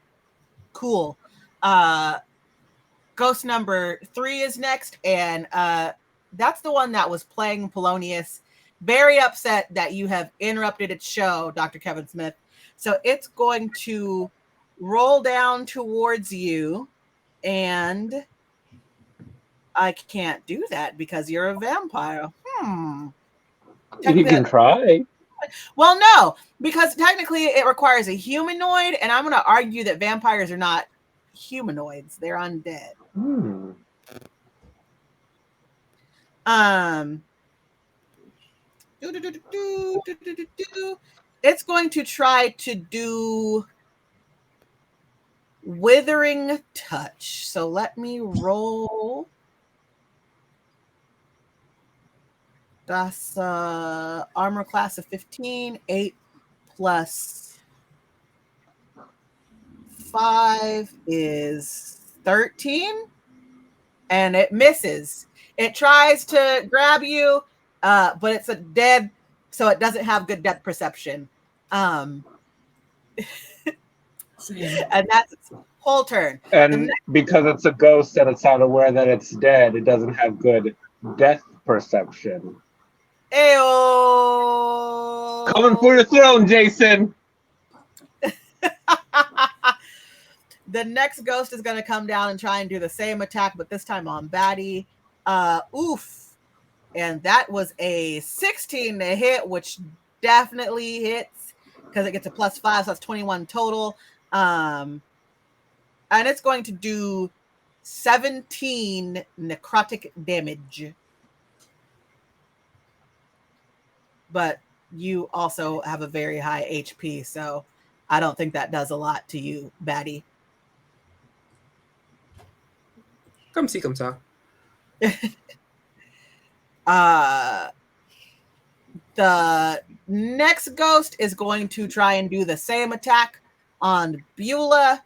Cool. Ghost number 3 is next, and that's the one that was playing Polonius. Very upset that you have interrupted its show, Dr. Kevin Smith. So it's going to roll down towards you, and I can't do that because you're a vampire. You can try. Well, no, because technically it requires a humanoid, and I'm going to argue that vampires are not humanoids; they're undead. It's going to try to do Withering Touch. So let me roll. That's armor class of 15, 8 plus 5 is 13, and it misses. It tries to grab you, but it's a dead, so it doesn't have good depth perception. And that's its whole turn. And because it's a ghost and it's not aware that it's dead, it doesn't have good death perception. Ayo! Coming for your throne, Jason! The next ghost is going to come down and try and do the same attack, but this time on Batty. Oof. And that was a 16 to hit, which definitely hits because it gets a +5, so that's 21 total. And it's going to do 17 necrotic damage. But you also have a very high HP, so I don't think that does a lot to you, Batty. Come see, come saw. The next ghost is going to try and do the same attack on Beulah.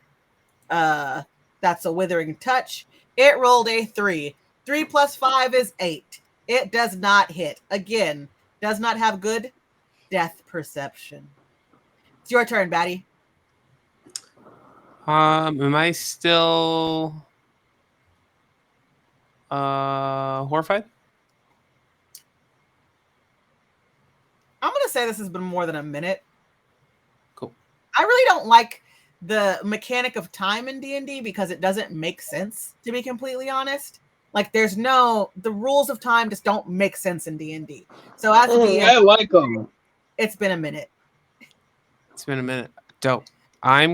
That's a Withering Touch. It rolled a 3. 3 plus 5 is 8. It does not hit. Again, does not have good death perception. It's your turn, Batty. Am I still horrified? I'm going to say this has been more than a minute. Cool. I really don't like the mechanic of time in D&D because it doesn't make sense, to be completely honest. Like, the rules of time just don't make sense in D&D. So as a DM, I like them. it's been a minute. It's been a minute. Dope. I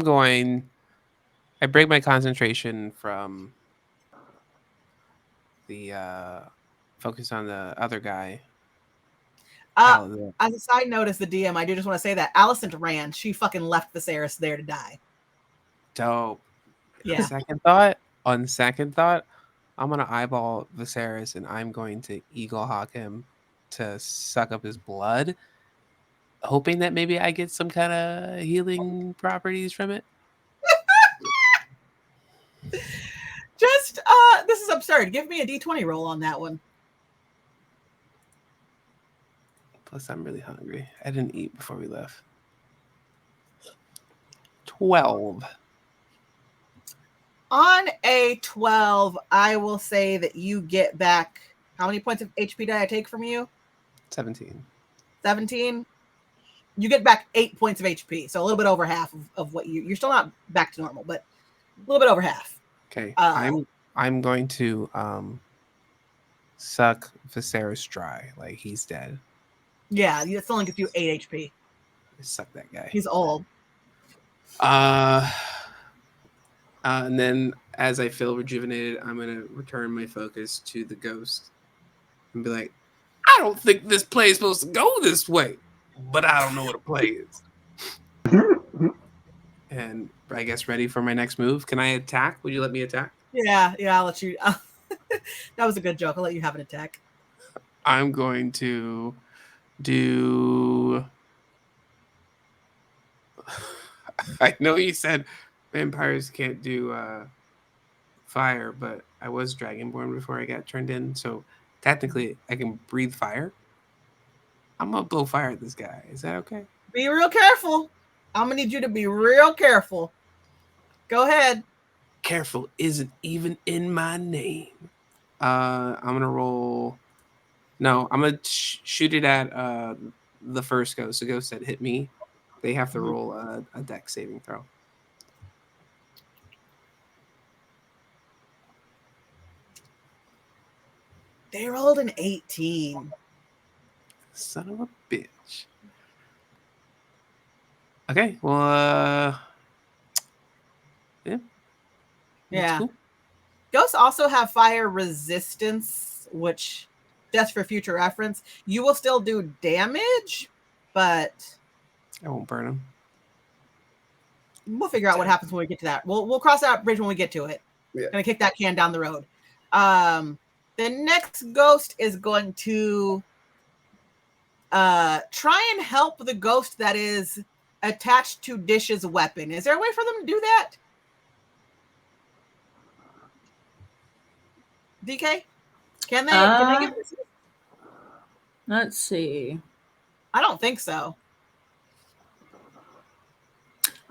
break my concentration from the focus on the other guy. As a side note, as the DM, I do just want to say that Allison ran. She fucking left Viserys there to die. Dope. Yeah. On second thought, I'm gonna eyeball Viserys and I'm going to Eagle Hawk him to suck up his blood, hoping that maybe I get some kind of healing properties from it. Just this is absurd. Give me a D20 roll on that one. Plus, I'm really hungry. I didn't eat before we left. 12. On a 12, I will say that you get back. How many points of HP did I take from you? 17. 17. You get back 8 points of HP, so a little bit over half of what you're still not back to normal, but a little bit over half. Okay, I'm going to suck Viserys dry, like he's dead. Yeah, it still only gives you 8 HP. Suck that guy. He's old. And then as I feel rejuvenated, I'm gonna return my focus to the ghost and be like, I don't think this play is supposed to go this way, but I don't know what a play is. And I guess ready for my next move. Can I attack? Would you let me attack? Yeah, I'll let you. That was a good joke. I'll let you have an attack. I'm going to do. I know you said vampires can't do fire, but I was dragonborn before I got turned in, so technically I can breathe fire. I'm gonna blow fire at this guy. Is that okay? Be real careful. I'm gonna need you to be real careful. Go ahead. Careful isn't even in my name. I'm gonna roll. No, I'm gonna shoot it at the first ghost. The ghost that hit me, they have to roll a dex saving throw. They rolled an 18. Son of a bitch. Okay, well, yeah. Yeah. Cool. Ghosts also have fire resistance, which, just for future reference, you will still do damage, but I won't burn them. we'll figure out what happens when we get to that. We'll cross that bridge when we get to it. Yeah. Gonna kick that can down the road. The next ghost is going to try and help the ghost that is attached to Dish's weapon. Is there a way for them to do that? DK? Can they get this? Let's see. I don't think so.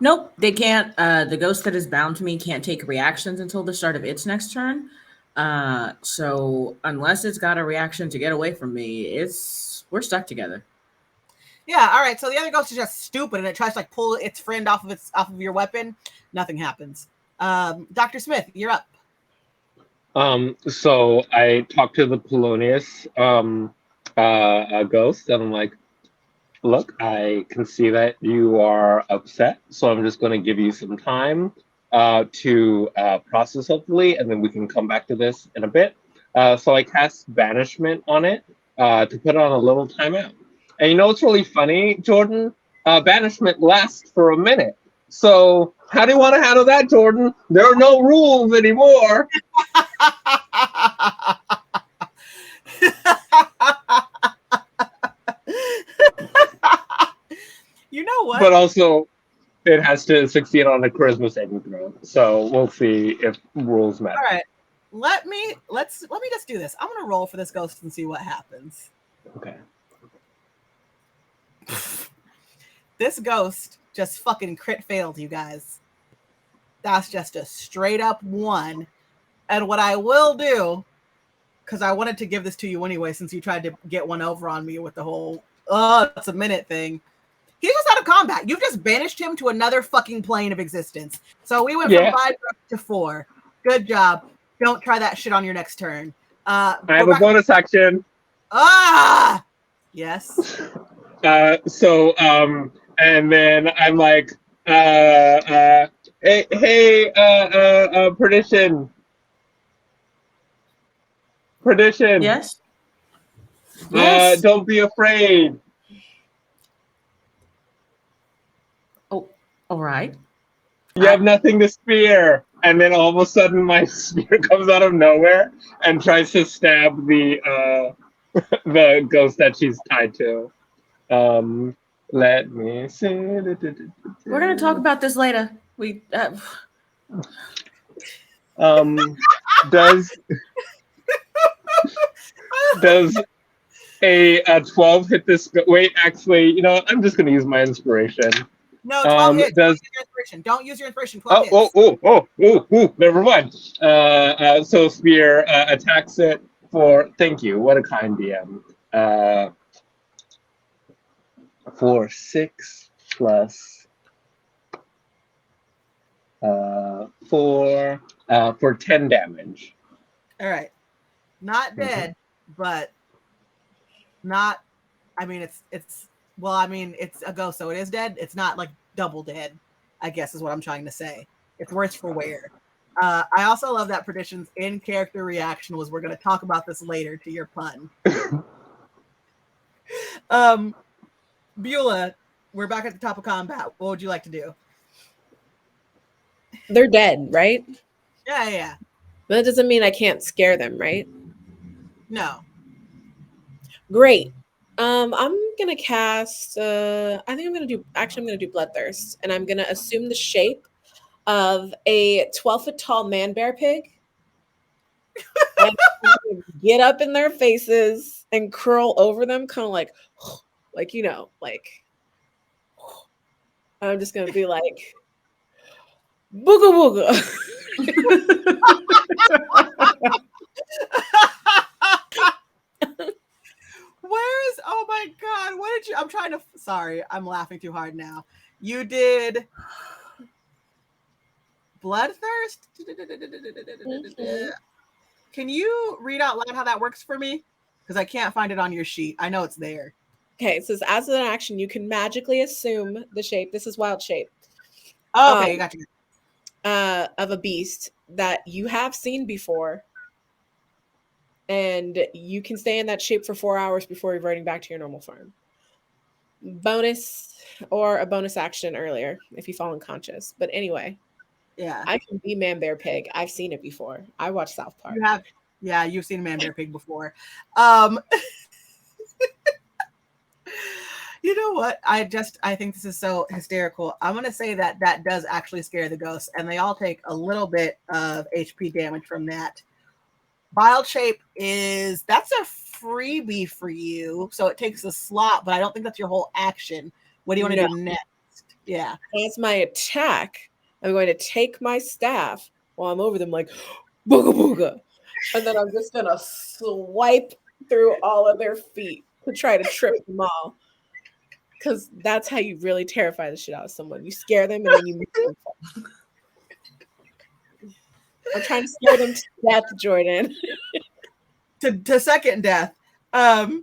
Nope, they can't. The ghost that is bound to me can't take reactions until the start of its next turn. So unless it's got a reaction to get away from me, we're stuck together. Yeah, all right. So the other ghost is just stupid and it tries to like pull its friend off of your weapon. Nothing happens. Dr. Smith, you're up. So I talked to the Polonius ghost, and I'm like, look, I can see that you are upset, so I'm just going to give you some time to process, hopefully, and then we can come back to this in a bit. So I cast Banishment on it to put on a little timeout. And you know what's really funny, Jordan? Banishment lasts for a minute. So how do you want to handle that, Jordan? There are no rules anymore. You know what? But also, it has to succeed on a charisma saving throw. So we'll see if rules matter. All right. Let me just do this. I'm gonna roll for this ghost and see what happens. Okay. This ghost just fucking crit failed, you guys. That's just a straight up 1. And what I will do, because I wanted to give this to you anyway, since you tried to get one over on me with the whole it's a minute thing. He's just out of combat. You've just banished him to another fucking plane of existence. So we went from 5 to 4. Good job. Don't try that shit on your next turn. I have a bonus action. Yes. And then I'm like, hey, Perdition. Yes. Yes. Don't be afraid. Oh, all right. You have nothing to spear. And then all of a sudden my spear comes out of nowhere and tries to stab the the ghost that she's tied to. Let me see. We're gonna talk about this later. We does a 12 hit this? Wait, actually, you know what? I'm just gonna use my inspiration. No, 12 hits. Don't use your inspiration. Don't use your inspiration. 12 hits. Never mind. So Spear attacks it for, thank you. What a kind DM. For 6 plus 4 for 10 damage. All right. Not dead, but not, I mean, it's a ghost, so it is dead. It's not like double dead, I guess is what I'm trying to say. It's worse for wear. I also love that Perdition's in-character reaction was, we're going to talk about this later, to your pun. Beulah, we're back at the top of combat. What would you like to do? They're dead, right? Yeah. That doesn't mean I can't scare them, right? No. Great. I'm gonna cast. I think I'm gonna do Bloodthirst, and I'm gonna assume the shape of a 12-foot tall man bear pig. And I'm gonna get up in their faces and curl over them, kind of like you know, like. I'm just gonna be like, booga booga. Oh my God, what did you, sorry, I'm laughing too hard now. You did Bloodthirst? Mm-hmm. Can you read out loud how that works for me? Because I can't find it on your sheet. I know it's there. Okay, it says as an action, you can magically assume the shape. This is wild shape. Oh, okay, got you. Of a beast that you have seen before. And you can stay in that shape for 4 hours before reverting back to your normal form. Bonus or a bonus action earlier if you fall unconscious. But anyway, Yeah. I can be Man Bear Pig. I've seen it before. I watched South Park. You have, yeah, you've seen Man Bear Pig before. You know what? I think this is so hysterical. I'm gonna say that does actually scare the ghosts, and they all take a little bit of HP damage from that. Wild shape that's a freebie for you, so it takes a slot, but I don't think that's your whole action. What do you want to do next? Yeah, as my attack, I'm going to take my staff while I'm over them, like booga booga, and then I'm just gonna swipe through all of their feet to try to trip them all. Because that's how you really terrify the shit out of someone. You scare them and then you make them fall. I'm trying to scare them to death, Jordan. to second death. I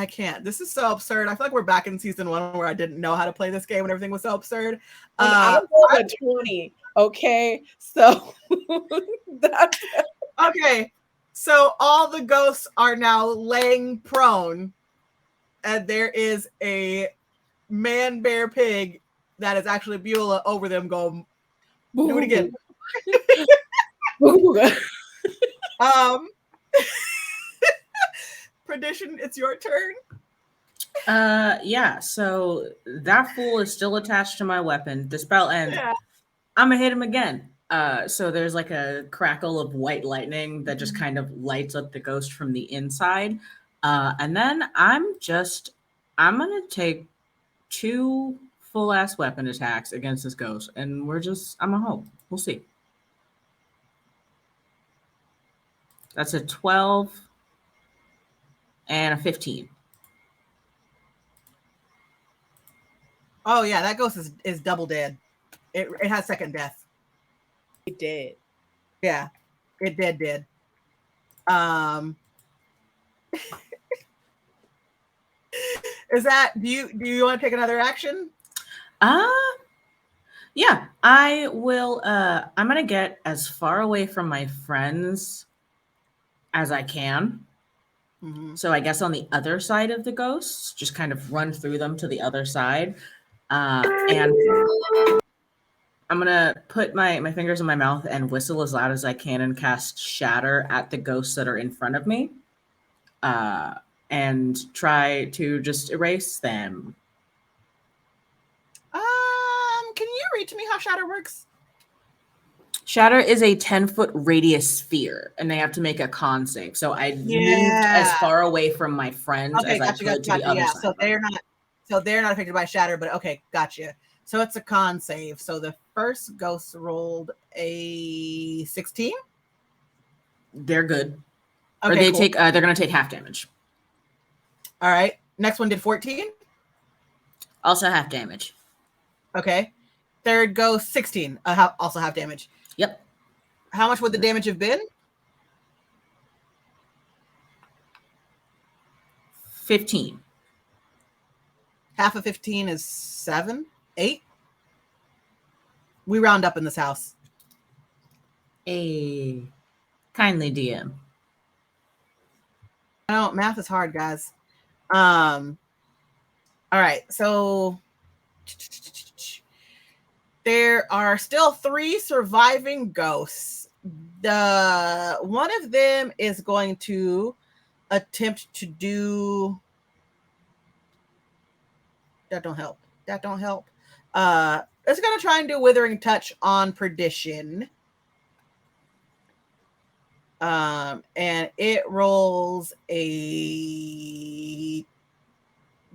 can't. This is so absurd. I feel like we're back in season 1 where I didn't know how to play this game and everything was so absurd. I rolled a 20. Okay, so that's okay. So all the ghosts are now laying prone. And there is a Man Bear Pig that is actually Beulah over them going, do it again. Perdition, it's your turn. Yeah, so that fool is still attached to my weapon. The spell ends. Yeah. I'm gonna hit him again. So there's like a crackle of white lightning that just kind of lights up the ghost from the inside. And then I'm gonna take 2 full-ass weapon attacks against this ghost, and I'm gonna hope. We'll see. That's a 12 and a 15. Oh yeah, that ghost is double dead. It has second death. It did. Yeah, it did. Is that do you want to take another action? Yeah, I will. I'm gonna get as far away from my friends as I can. Mm-hmm. So I guess on the other side of the ghosts, just kind of run through them to the other side. And I'm gonna put my fingers in my mouth and whistle as loud as I can and cast Shatter at the ghosts that are in front of me. And try to just erase them. Can you read to me how Shatter works? Shatter is a 10-foot radius sphere, and they have to make a con save. So I moved as far away from my friends as I could to the other side. So they're not affected by Shatter, but okay, gotcha. So it's a con save. So the first ghost rolled a 16. They're good. Okay, or they take. They're gonna take half damage. All right. Next one did 14. Also half damage. Okay. Third ghost 16. Also half damage. Yep. How much would the damage have been? 15. Half of 15 is 7, 8. We round up in this house. A kindly DM. No, math is hard, guys. All right, so there are still 3 surviving ghosts. One of them is going to attempt to do that. Don't help. It's gonna try and do Withering Touch on Perdition. And it rolls a,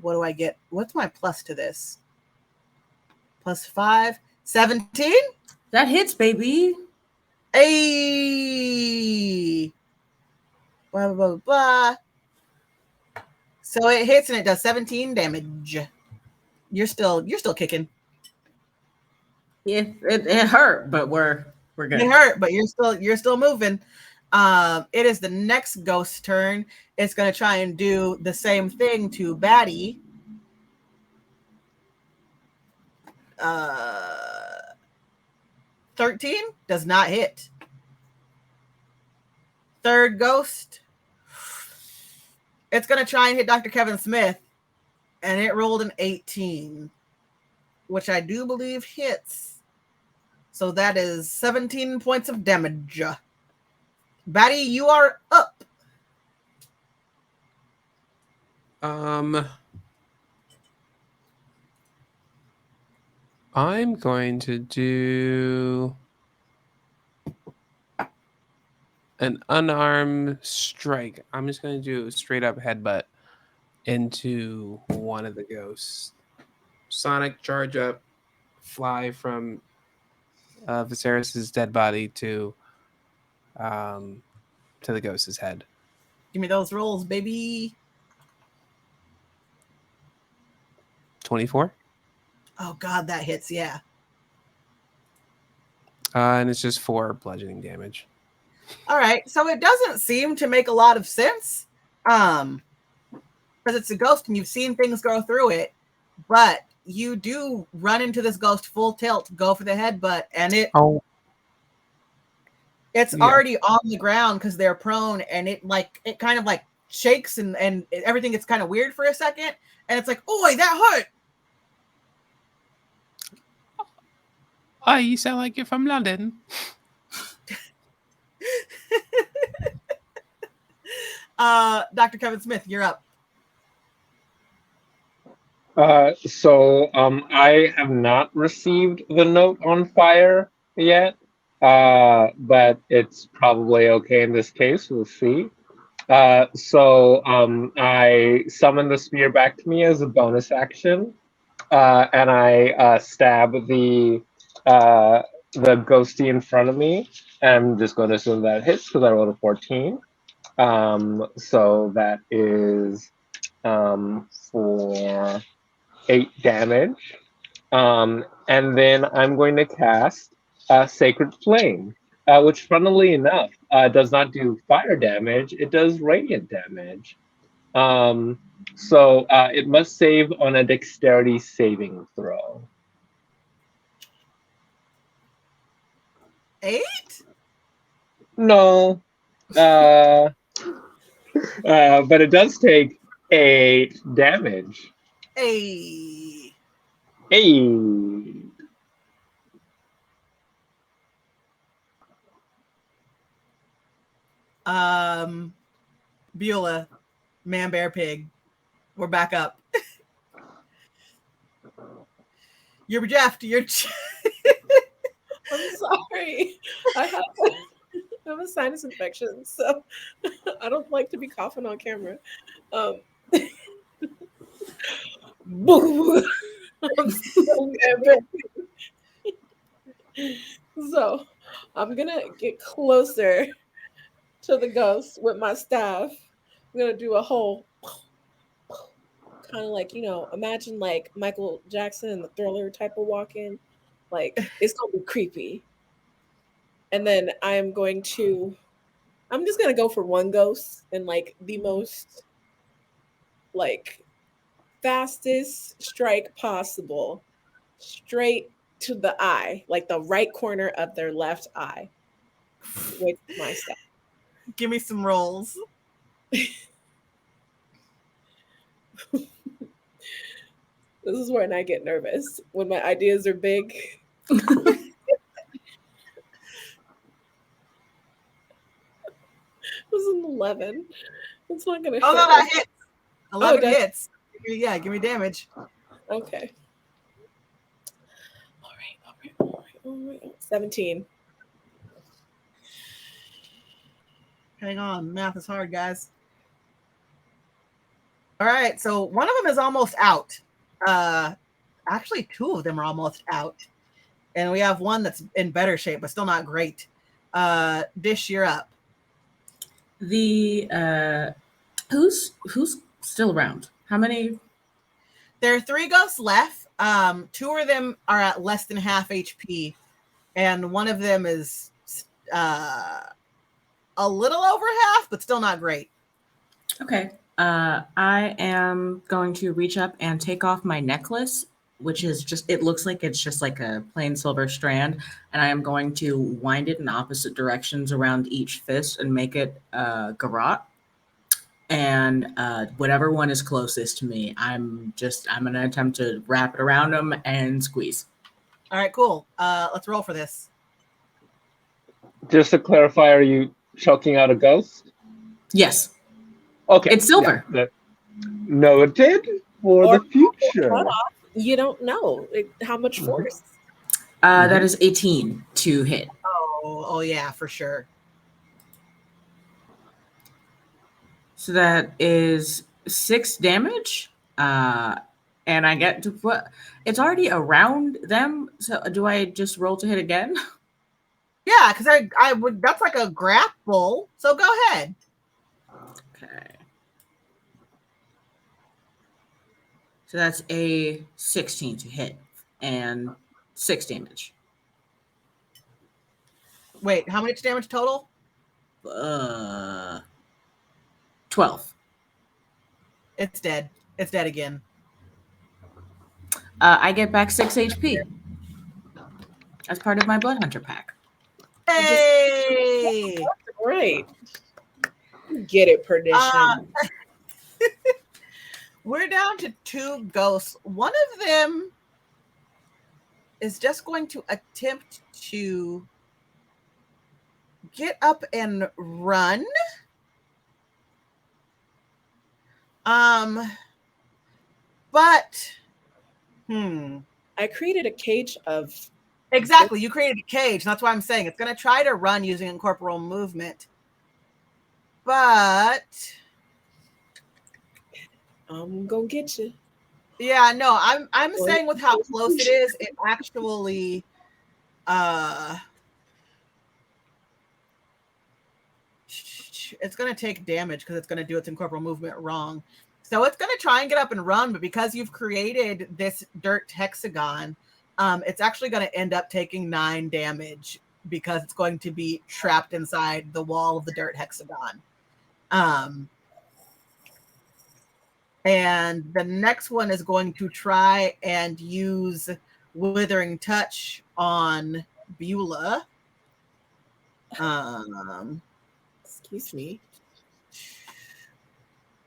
what do I get? What's my plus to this? Plus 5, 17. That hits, baby. Hey, blah, blah, blah. So it hits and it does 17 damage. You're still kicking. It hurt, but we're good. It hurt, but you're still moving. It is the next ghost turn. It's going to try and do the same thing to Batty. 13 does not hit. Third ghost. It's going to try and hit Dr. Kevin Smith, and it rolled an 18, which I do believe hits. So that is 17 points of damage. Batty, you are up. I'm going to do an unarmed strike. I'm just going to do a straight up headbutt into one of the ghosts. Sonic charge up, fly from Viserys's dead body to the ghost's head. Give me those rolls, baby. 24. Oh, God, that hits, yeah. And it's just 4 bludgeoning damage. All right, so it doesn't seem to make a lot of sense, because it's a ghost and you've seen things go through it, but you do run into this ghost full tilt, go for the headbutt, and it's already on the ground because they're prone, and it kind of like shakes and everything gets kind of weird for a second, and it's like, oi, that hurt. Oh, you sound like you're from London. Dr. Kevin Smith, you're up. So I have not received the note on fire yet, but it's probably okay in this case. We'll see. So I summon the spear back to me as a bonus action, and I stab the ghosty in front of me. I'm just going to assume that it hits because I rolled a 14. So that is for 8 damage. And then I'm going to cast Sacred Flame, which, funnily enough, does not do fire damage. It does radiant damage. So it must save on a dexterity saving throw. 8? No. But it does take 8 damage. Hey. Beulah, Man Bear Pig, we're back up. You're Jeff. You're. I'm sorry. I have a sinus infection, so I don't like to be coughing on camera. Boo! So I'm gonna get closer to the ghost with my staff. I'm gonna do a whole kind of like, imagine like Michael Jackson in the Thriller type of walk-in. Like, it's gonna be creepy. And then I'm just gonna go for one ghost and like the most like fastest strike possible, straight to the eye, like the right corner of their left eye with my staff. Give me some rolls. This is when I get nervous, when my ideas are big. This is an 11. It's not gonna hit. Oh no, that hits. 11 hits. Yeah, give me damage. Okay. All right. 17. Hang on, math is hard, guys. All right, so one of them is almost out. Actually, 2 of them are almost out, and we have one that's in better shape, but still not great. Dish, you're up. The who's still around? How many? There are 3 ghosts left. 2 of them are at less than half HP, and one of them is a little over half, but still not great. Okay. I am going to reach up and take off my necklace, which is just, it looks like it's just like a plain silver strand. And I am going to wind it in opposite directions around each fist and make it garrote. And whatever one is closest to me, I'm going to attempt to wrap it around them and squeeze. All right, cool. Let's roll for this. Just to clarify, are you choking out a ghost? Yes. Okay. It's silver. Yeah, noted for Or the future. You don't know how much force. That is 18 to hit. Oh yeah, for sure. So that is 6 damage. And I get to put, it's already around them. So do I just roll to hit again? Yeah, because I would, that's like a grapple. So go ahead. Okay. So that's a 16 to hit and 6 damage. Wait, how much damage total? 12. It's dead. It's dead again. I get back 6 HP as part of my Blood Hunter pack. Hey! Right. Get it, perdition. We're down to 2 ghosts. One of them is just going to attempt to get up and run. But I created a cage of exactly, you created a cage. That's why I'm saying it's going to try to run using incorporeal movement. But I'm gonna get you. yeah, no, I'm saying with how close it is, it actually it's going to take damage because it's going to do its incorporeal movement wrong. So it's going to try and get up and run, but because you've created this dirt hexagon, it's actually going to end up taking 9 damage because it's going to be trapped inside the wall of the dirt hexagon. And the next one is going to try and use Withering Touch on Beulah. Excuse me.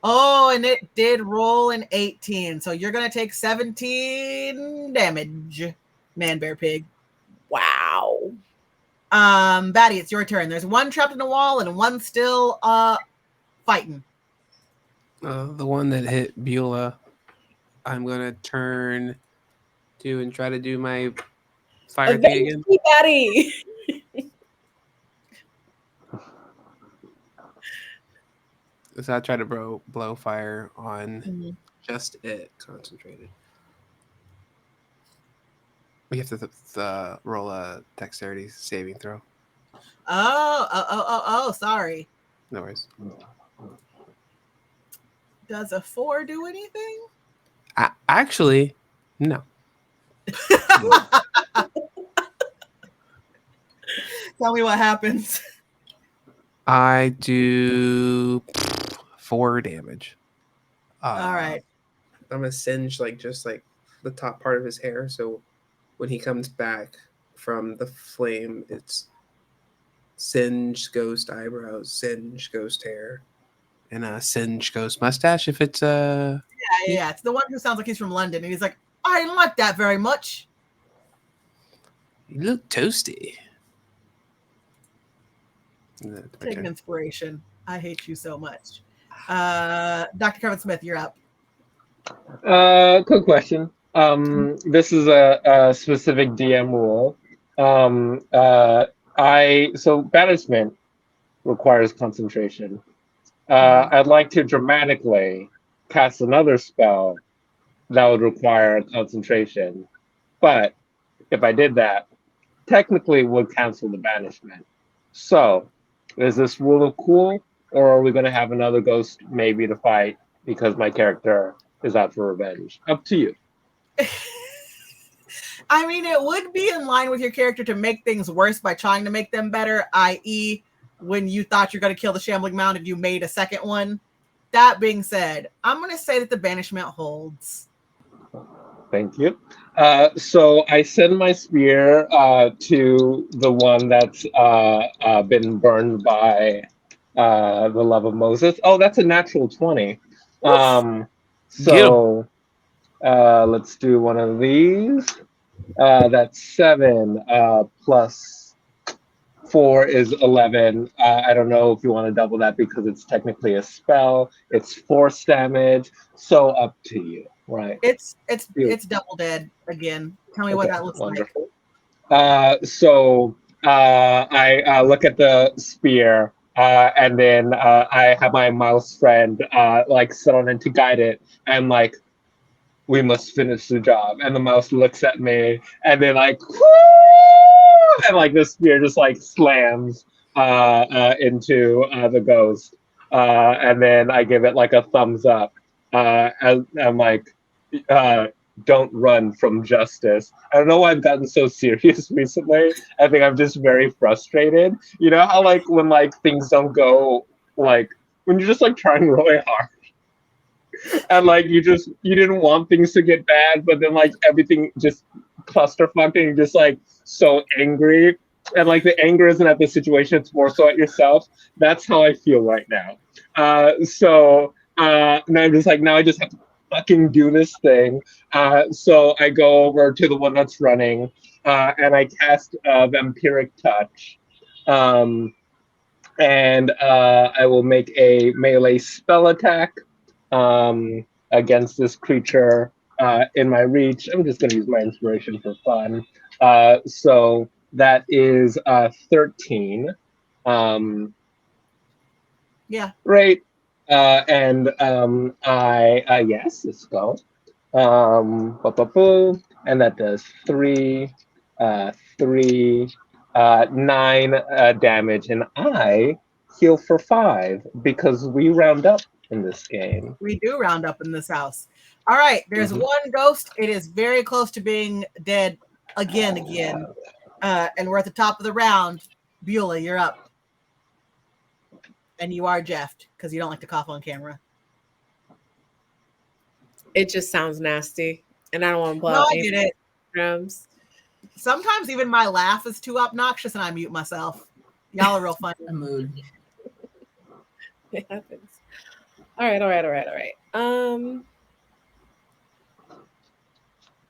Oh, and it did roll an 18. So you're going to take 17 damage, Man Bear Pig. Wow. Batty, it's your turn. There's one trapped in the wall and one still fighting. The one that hit Beulah, I'm gonna turn to and try to do my fire thing again. Batty. So I try to blow fire on just it, concentrated. We have to roll a dexterity saving throw. Oh, sorry. No worries. Does a 4 do anything? Actually, no. Tell me what happens. I do 4 damage. All right. I'm gonna singe just the top part of his hair, so when he comes back from the flame, it's singed ghost eyebrows, singed ghost hair, and a singed ghost mustache. If it's Yeah, it's the one who sounds like he's from London, and he's like, I didn't like that very much. You look toasty. Take an inspiration. I hate you so much. Dr. Kevin Smith, you're up. Quick question. This is a specific DM rule. So banishment requires concentration. I'd like to dramatically cast another spell that would require concentration, but if I did that, technically it would cancel the banishment. So, is this rule of cool, or are we going to have another ghost maybe to fight because my character is out for revenge? Up to you. I mean, it would be in line with your character to make things worse by trying to make them better, i.e., when you thought you're going to kill the Shambling Mound and you made a second one. That being said, I'm going to say that the banishment holds. Thank you. So I send my spear to the one that's been burned by the love of Moses. Oh, that's a natural 20. So let's do one of these. That's 7 plus 4 is 11. I don't know if you want to double that because it's technically a spell. It's force damage. So up to you, right? It's double dead again. Tell me what that looks wonderful. So I look at the spear, and then I have my mouse friend like sit on it to guide it. I'm like, we must finish the job. And the mouse looks at me, and then like, whoo! And like the spear just like slams into the ghost, and then I give it like a thumbs up. And I'm like, don't run from justice. I don't know why I've gotten so serious recently. I think I'm just very frustrated. You know how like when like things don't go like when you're just like trying really hard. And like you didn't want things to get bad, but then like everything just clusterfucked and you're just like so angry. And like the anger isn't at the situation, it's more so at yourself. That's how I feel right now. So now I'm just like, now I just have to fucking do this thing. So I go over to the one that's running, and I cast Vampiric Touch. And I will make a melee spell attack against this creature in my reach. I'm just going to use my inspiration for fun. So that is 13. Yeah. Right. And I yes, let's go. And that does 3, 9 damage, and I heal for 5 because we round up in this game. We do round up in this house. All right, there's one ghost. It is very close to being dead again. And we're at the top of the round. Beulah, you're up. And you are Jeffed because you don't like to cough on camera. It just sounds nasty, and I don't want to blow No, out I get it. drums. Sometimes even my laugh is too obnoxious and I mute myself. Y'all are real funny. A mood. It happens. All right.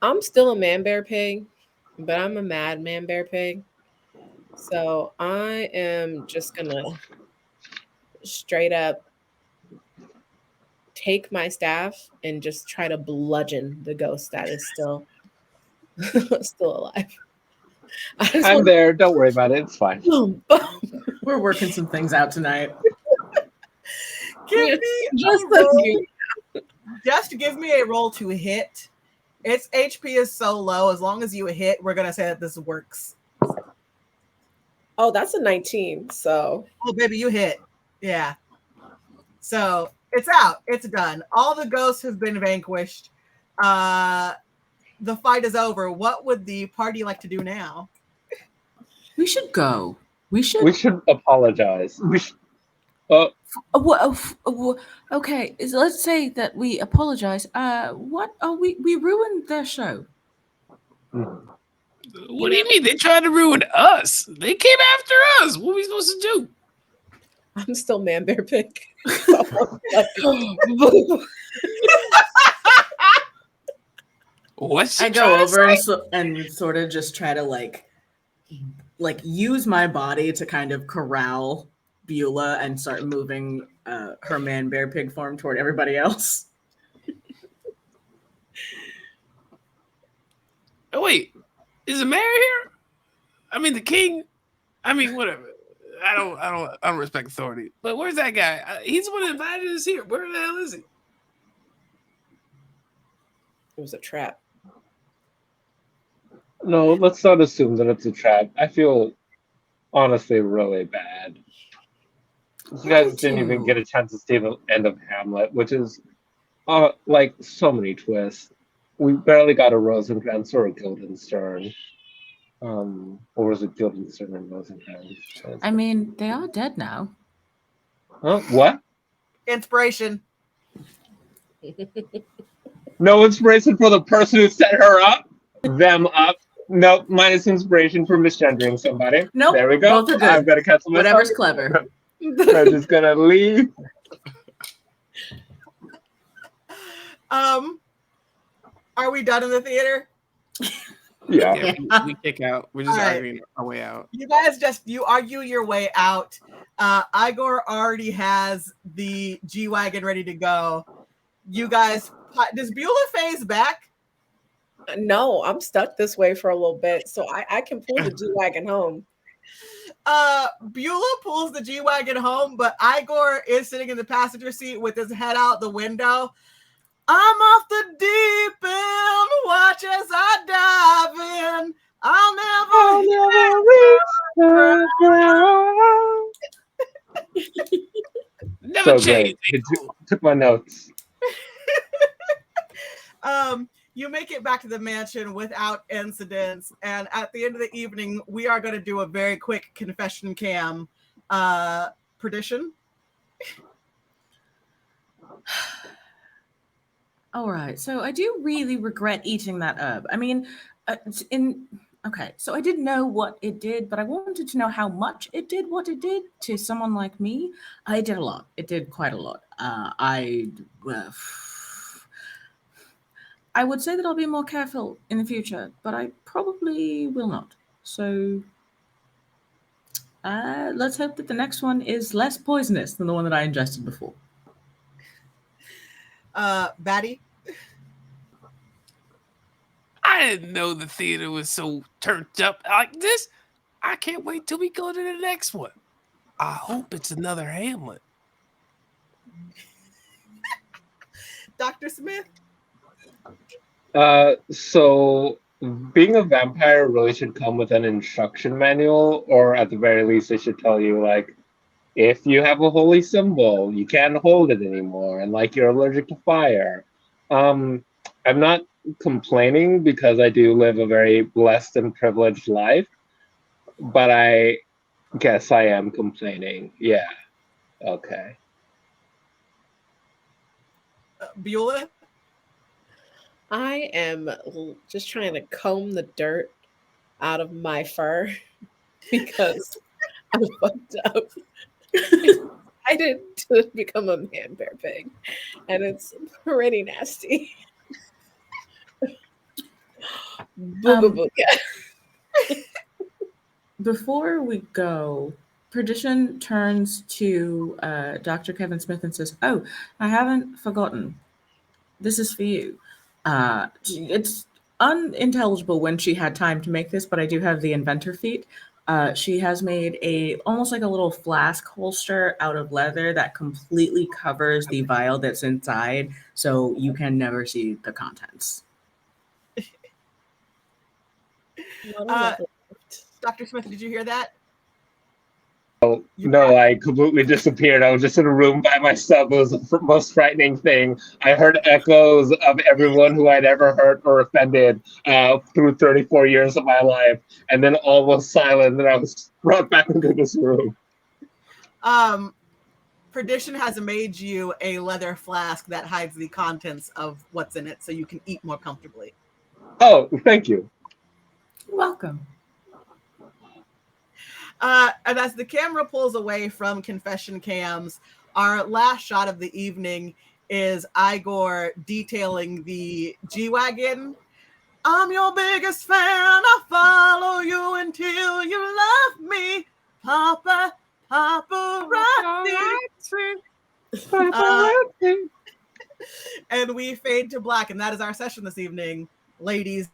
I'm still a man bear pig, but I'm a mad man bear pig. So I am just gonna straight up take my staff and just try to bludgeon the ghost that is still alive. I'm there. Don't worry about it. It's fine. Boom, boom. We're working some things out tonight. Give me Just a roll. Just give me a roll to hit. Its HP is so low. As long as you hit, we're gonna say that this works. Oh, that's a 19. So Oh, baby, you hit. Yeah. So it's out. It's done. All the ghosts have been vanquished. The fight is over. What would the party like to do now? We should go. We should apologize. Okay, let's say that we apologize. We ruined their show. What do you mean? They tried to ruin us. They came after us. What are we supposed to do? I'm still man bear pig. What's I go over and sort of just try to like use my body to kind of corral Beulah and start moving her man bear pig form toward everybody else. Oh wait, is the mayor here? I mean the king. I mean whatever. I don't respect authority. But where's that guy? He's the one that invited us here. Where the hell is he? It was a trap. No, let's not assume that it's a trap. I feel honestly really bad. You guys didn't even get a chance to see the end of Hamlet, which is like so many twists. We barely got a Rosencrantz or a Guildenstern. Or was it Guilty Discernment Rosenhands? I mean, they are dead now. Huh? What? Inspiration. No inspiration for the person who set her up? Them up? Nope, minus inspiration for misgendering somebody. Nope, There we go. both are good. I'm gonna cancel myself. Whatever's clever. I'm just gonna leave. Are we done in the theater? Yeah. Yeah, we kick out. We're just All right. arguing our way out. You guys you argue your way out. Igor already has the G-Wagon ready to go. You guys, does Beulah phase back? No, I'm stuck this way for a little bit, so I can pull the G-Wagon home. Beulah pulls the G-Wagon home, but Igor is sitting in the passenger seat with his head out the window. I'm off the deep end, watch as I dive in. I'll never reach the ground. Never So change. great. Took my notes. You make it back to the mansion without incidents, and at the end of the evening, we are going to do a very quick confession cam. Perdition. All right, so I do really regret eating that herb. I mean, okay, so I didn't know what it did, but I wanted to know how much it did what it did to someone like me. I did a lot. It did quite a lot. I would say that I'll be more careful in the future, but I probably will not. So let's hope that the next one is less poisonous than the one that I ingested before. Batty. I didn't know the theater was so turned up like this. I can't wait till we go to the next one. I hope it's another Hamlet. Dr. Smith. So being a vampire really should come with an instruction manual, or at the very least, they should tell you, like, if you have a holy symbol, you can't hold it anymore, and like you're allergic to fire. I'm not complaining because I do live a very blessed and privileged life, but I guess I am complaining. Yeah. Okay. Beulah. I am just trying to comb the dirt out of my fur because I'm fucked up. I didn't become a man bear pig, and it's pretty nasty. Booga booga. Before we go, Perdition turns to Dr. Kevin Smith and says, "Oh, I haven't forgotten. This is for you." It's unintelligible when she had time to make this, but I do have the inventor feat. She has made almost like a little flask holster out of leather that completely covers the vial that's inside, so you can never see the contents. Dr. Smith, did you hear that? No, I completely disappeared. I was just in a room by myself. It was the most frightening thing. I heard echoes of everyone who I'd ever hurt or offended through 34 years of my life, and then all was silent, and I was brought back into this room. Perdition has made you a leather flask that hides the contents of what's in it, so you can eat more comfortably. Oh, thank you. You're welcome. And as the camera pulls away from confession cams, our last shot of the evening is Igor detailing the G-Wagon. I'm your biggest fan. I'll follow you until you love me. Papa, paparazzi. And we fade to black, and that is our session this evening. Ladies,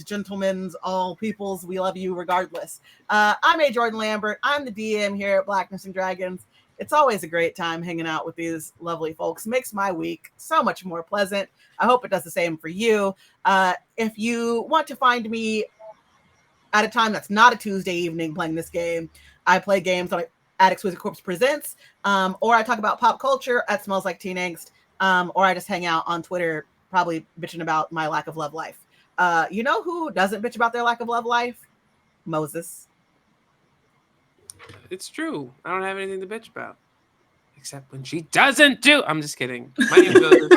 gentlemen, all peoples, we love you regardless. I'm A. Jordan Lambert. I'm the DM here at Blackness Dragons. It's always a great time hanging out with these lovely folks. Makes my week so much more pleasant. I hope it does the same for you. If you want to find me at a time that's not a Tuesday evening playing this game, I play games at Exquisite Corpse Presents, or I talk about pop culture at Smells Like Teen Angst, or I just hang out on Twitter, probably bitching about my lack of love life. You know who doesn't bitch about their lack of love life? Moses. It's true. I don't have anything to bitch about. Except when she doesn't do. I'm just kidding. My name's Moses.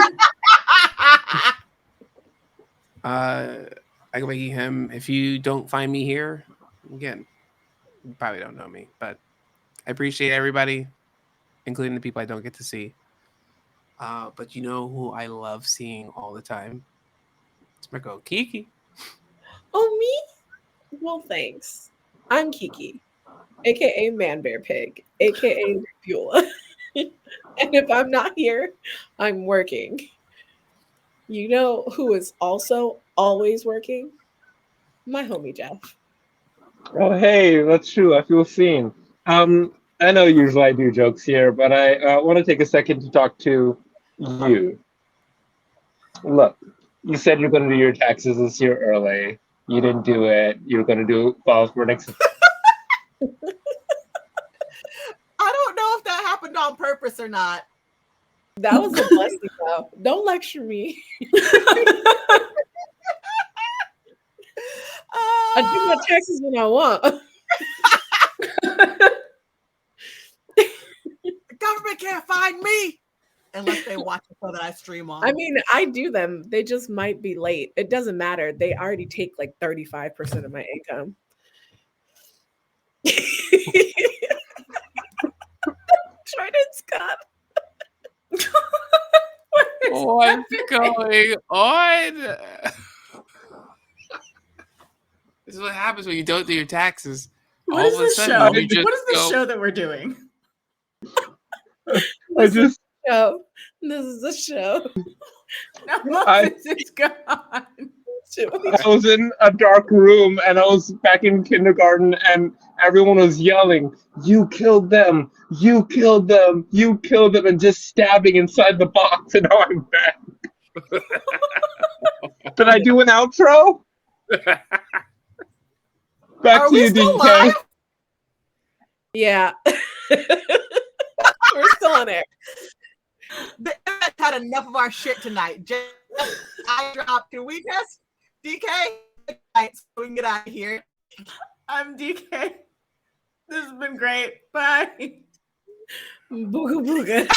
I go by him. If you don't find me here, again, you probably don't know me, but I appreciate everybody, including the people I don't get to see. But you know who I love seeing all the time? It's my girl Kiki. Oh, me? Well, thanks. I'm Kiki, aka Man Bear Pig, aka Beulah. And if I'm not here, I'm working. You know who is also always working? My homie Jeff. Oh, hey, that's true. I feel seen. I know usually I do jokes here, but I want to take a second to talk to you. Look, you said you're going to do your taxes this year early. You didn't do it. You're going to do file for next. I don't know if that happened on purpose or not. That was a blessing, though. Don't lecture me. I do my taxes when I want. The government can't find me unless they watch the show that I stream on. I mean, I do them. They just might be late. It doesn't matter. They already take like 35% of my income. Jordan Scott. What's going on? This is what happens when you don't do your taxes. What is this show? What is you this just show that we're doing? I just Show. This is a show. No, I- this is gone. I was in a dark room and I was back in kindergarten and everyone was yelling, "You killed them! You killed them! You killed them!" and just stabbing inside the box. And now I'm back. Did I do an outro? Back Are to we you, still DK. live? Yeah. We're still on air. The internet had enough of our shit tonight. Just, I dropped. Can we just DK? Right, so we can get out of here. I'm DK. This has been great. Bye. Booga booga.